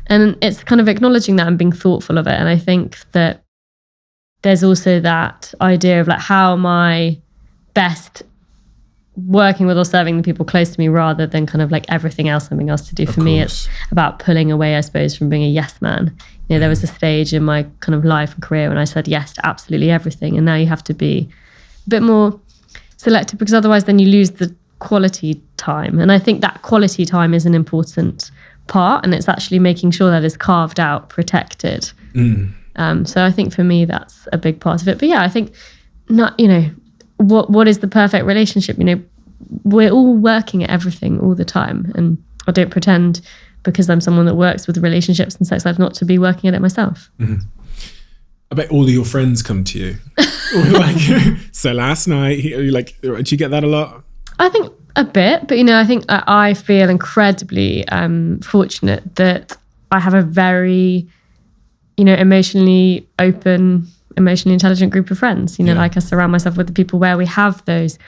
And it's kind of acknowledging that and being thoughtful of it. And I think that there's also that idea of like, how am I best working with or serving the people close to me, rather than kind of like everything else, something else to do. For me, it's about pulling away, I suppose, from being a yes man. You know, there was a stage in my kind of life and career when I said yes to absolutely everything. And now you have to be a bit more selective, because otherwise then you lose the quality time. And I think that quality time is an important part, and it's actually making sure that is carved out, protected. So I think for me, that's a big part of it. But yeah, I think not, you know, what is the perfect relationship? You know, we're all working at everything all the time. And I don't pretend, because I'm someone that works with relationships and sex life, not to be working at it myself. I bet all of your friends come to you. Like, so last night, like, did you get that a lot? I think a bit, but, you know, I think I feel incredibly fortunate that I have a very, you know, emotionally open, emotionally intelligent group of friends. You know, like I surround myself with the people where we have those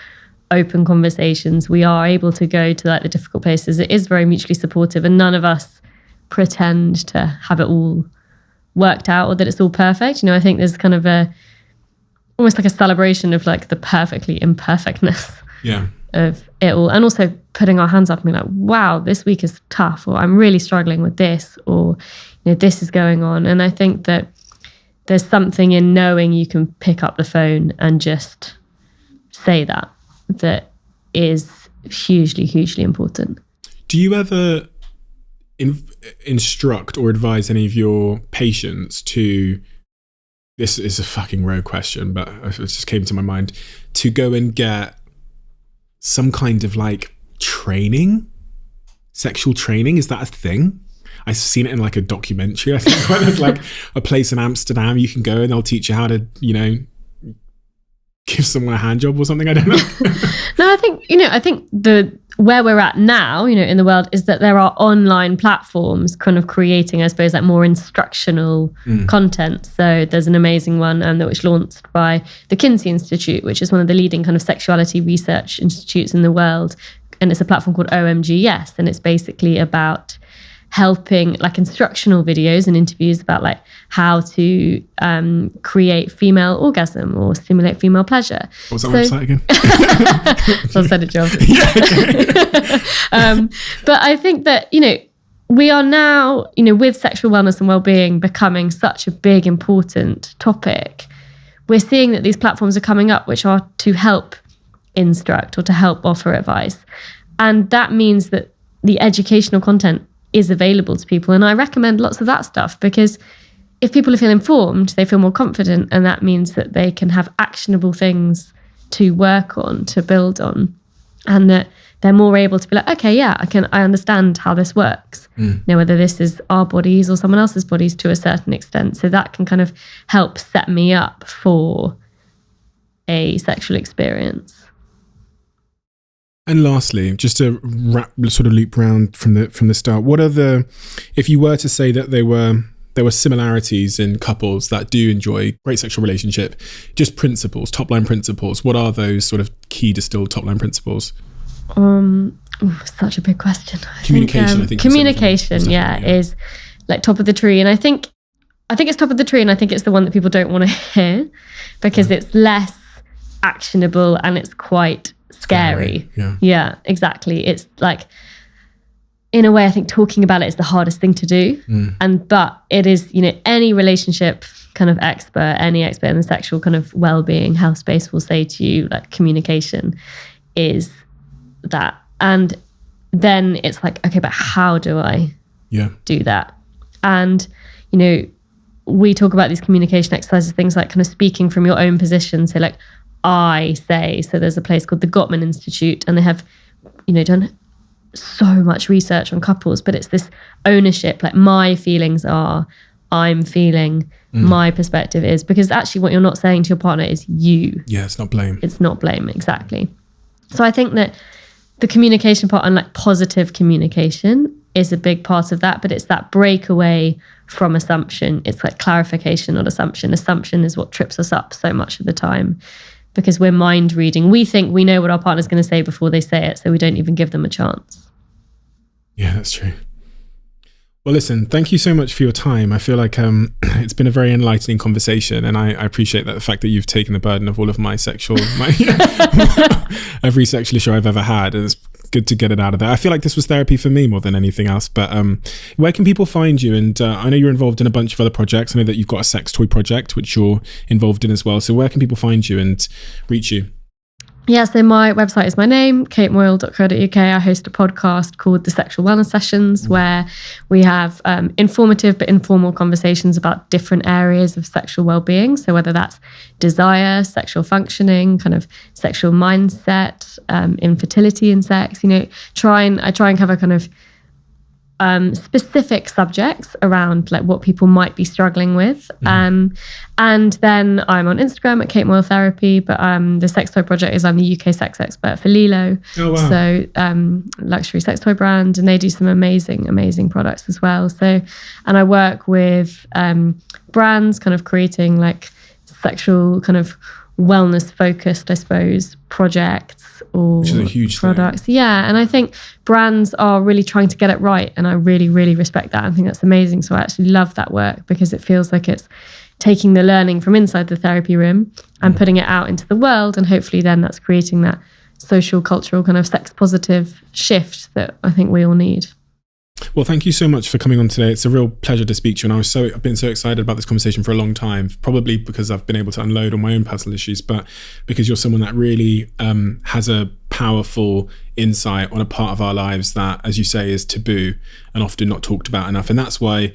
open conversations. We are able to go to like the difficult places. It is very mutually supportive, and none of us pretend to have it all worked out or that it's all perfect. You know, I think there's kind of almost like a celebration of like the perfectly imperfectness of it all, and also putting our hands up and being like, wow, this week is tough, or I'm really struggling with this, or, you know, this is going on. And I think that there's something in knowing you can pick up the phone and just say that is hugely, hugely important. Do you ever instruct or advise any of your patients to, this is a fucking rogue question, but it just came to my mind, to go and get some kind of like training, sexual training? Is that a thing? I've seen it in like a documentary, I think, where there's like a place in Amsterdam you can go and they'll teach you how to, you know, give someone a hand job or something. I don't know. No, I think, you know, I think where we're at now, you know, in the world, is that there are online platforms kind of creating, I suppose, like more instructional content. So there's an amazing one that was launched by the Kinsey Institute, which is one of the leading kind of sexuality research institutes in the world. And it's a platform called OMG Yes. And it's basically about helping, like, instructional videos and interviews about like how to create female orgasm or stimulate female pleasure. What's that website again? I'll send it to you. But I think that, you know, we are now, you know, with sexual wellness and well-being becoming such a big, important topic, we're seeing that these platforms are coming up which are to help instruct or to help offer advice. And that means that the educational content is available to people. And I recommend lots of that stuff, because if people feel informed, they feel more confident, and that means that they can have actionable things to work on, to build on, and that they're more able to be like, okay, yeah, I understand how this works. You know, whether this is our bodies or someone else's bodies to a certain extent. So that can kind of help set me up for a sexual experience. And lastly, just to sort of loop round from the start, what are if you were to say that there were similarities in couples that do enjoy great sexual relationship, just principles, top line principles, what are those sort of key distilled top line principles? Such a big question. Communication, I think. Communication, is like top of the tree. And I think it's top of the tree, and I think it's the one that people don't want to hear, because it's less actionable and it's quite scary. Yeah, exactly. It's like, in a way, I think talking about it is the hardest thing to do. But it is, you know, any relationship kind of expert, any expert in the sexual kind of well-being health space will say to you, like, communication is that. And then it's like, okay, but how do I do that? And, you know, we talk about these communication exercises, things like kind of speaking from your own position. So like, I say, so there's a place called the Gottman Institute, and they have, you know, done so much research on couples, but it's this ownership, like, my feelings are, I'm feeling, my perspective is, because actually what you're not saying to your partner is you. Yeah, it's not blame. It's not blame, exactly. So I think that the communication part, and like positive communication, is a big part of that, but it's that breakaway from assumption. It's like clarification, not assumption. Assumption is what trips us up so much of the time because we're mind reading. We think we know what our partner's going to say before they say it, so we don't even give them a chance. Yeah, that's true. Well, listen, thank you so much for your time. I feel like it's been a very enlightening conversation, and I appreciate that the fact that you've taken the burden of all of my every sexual issue I've ever had, and it's good to get it out of there. I feel like this was therapy for me more than anything else. But where can people find you? And I know you're involved in a bunch of other projects. I know that you've got a sex toy project, which you're involved in as well. So where can people find you and reach you? Yeah, so my website is my name, katemoyle.co.uk. I host a podcast called The Sexual Wellness Sessions, where we have informative but informal conversations about different areas of sexual well-being. So whether that's desire, sexual functioning, kind of sexual mindset, infertility in sex, I try and cover kind of specific subjects around like what people might be struggling with. And then I'm on Instagram at Kate Moyle Therapy, but the sex toy project is I'm the UK sex expert for Lilo. Oh, wow. So luxury sex toy brand, and they do some amazing products as well. So, and I work with brands kind of creating like sexual kind of wellness focused, I suppose, projects or which is a huge products. thing. Yeah. And I think brands are really trying to get it right. And I really, really respect that. I think that's amazing. So I actually love that work because it feels like it's taking the learning from inside the therapy room and putting it out into the world. And hopefully then that's creating that social, cultural kind of sex positive shift that I think we all need. Well, thank you so much for coming on today. It's a real pleasure to speak to you. And I've been so excited about this conversation for a long time, probably because I've been able to unload on my own personal issues, but because you're someone that really has a powerful insight on a part of our lives that, as you say, is taboo and often not talked about enough. And that's why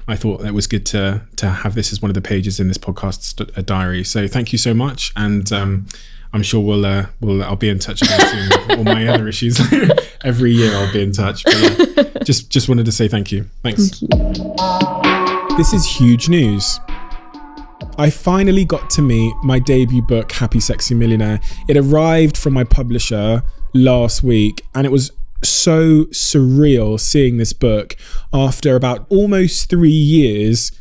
I thought it was good to have this as one of the pages in this podcast diary. So thank you so much. And I'm sure I'll be in touch again soon with all my other issues. Every year I'll be in touch. But just wanted to say thank you. Thanks. Thank you. This is huge news. I finally got to meet my debut book, Happy Sexy Millionaire. It arrived from my publisher last week, and it was so surreal seeing this book after about almost 3 years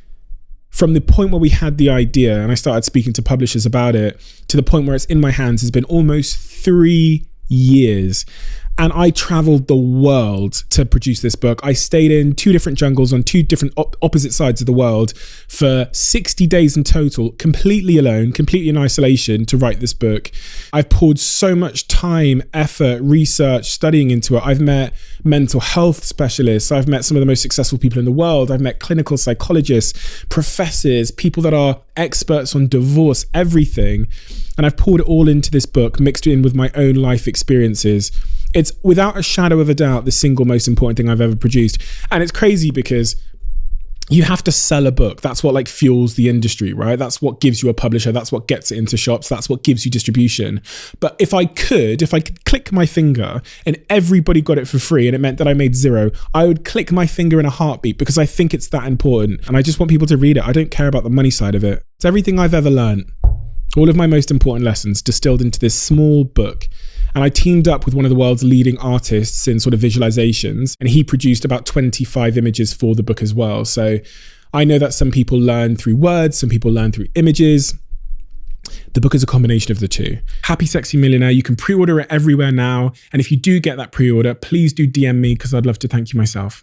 from the point where we had the idea and I started speaking to publishers about it to the point where it's in my hands has been almost 3 years. And I traveled the world to produce this book. I stayed in 2 different jungles on 2 different opposite sides of the world for 60 days in total, completely alone, completely in isolation to write this book. I've poured so much time, effort, research, studying into it. I've met mental health specialists. I've met some of the most successful people in the world. I've met clinical psychologists, professors, people that are experts on divorce, everything. And I've poured it all into this book, mixed it in with my own life experiences. It's without a shadow of a doubt the single most important thing I've ever produced. And it's crazy because you have to sell a book. That's what like fuels the industry, right? That's what gives you a publisher. That's what gets it into shops. That's what gives you distribution. But if I could click my finger and everybody got it for free and it meant that I made 0, I would click my finger in a heartbeat because I think it's that important. And I just want people to read it. I don't care about the money side of it. It's everything I've ever learned. All of my most important lessons distilled into this small book. And I teamed up with one of the world's leading artists in sort of visualizations, and he produced about 25 images for the book as well. So I know that some people learn through words, some people learn through images. The book is a combination of the two. Happy Sexy Millionaire, you can pre-order it everywhere now. And if you do get that pre-order, please do DM me because I'd love to thank you myself.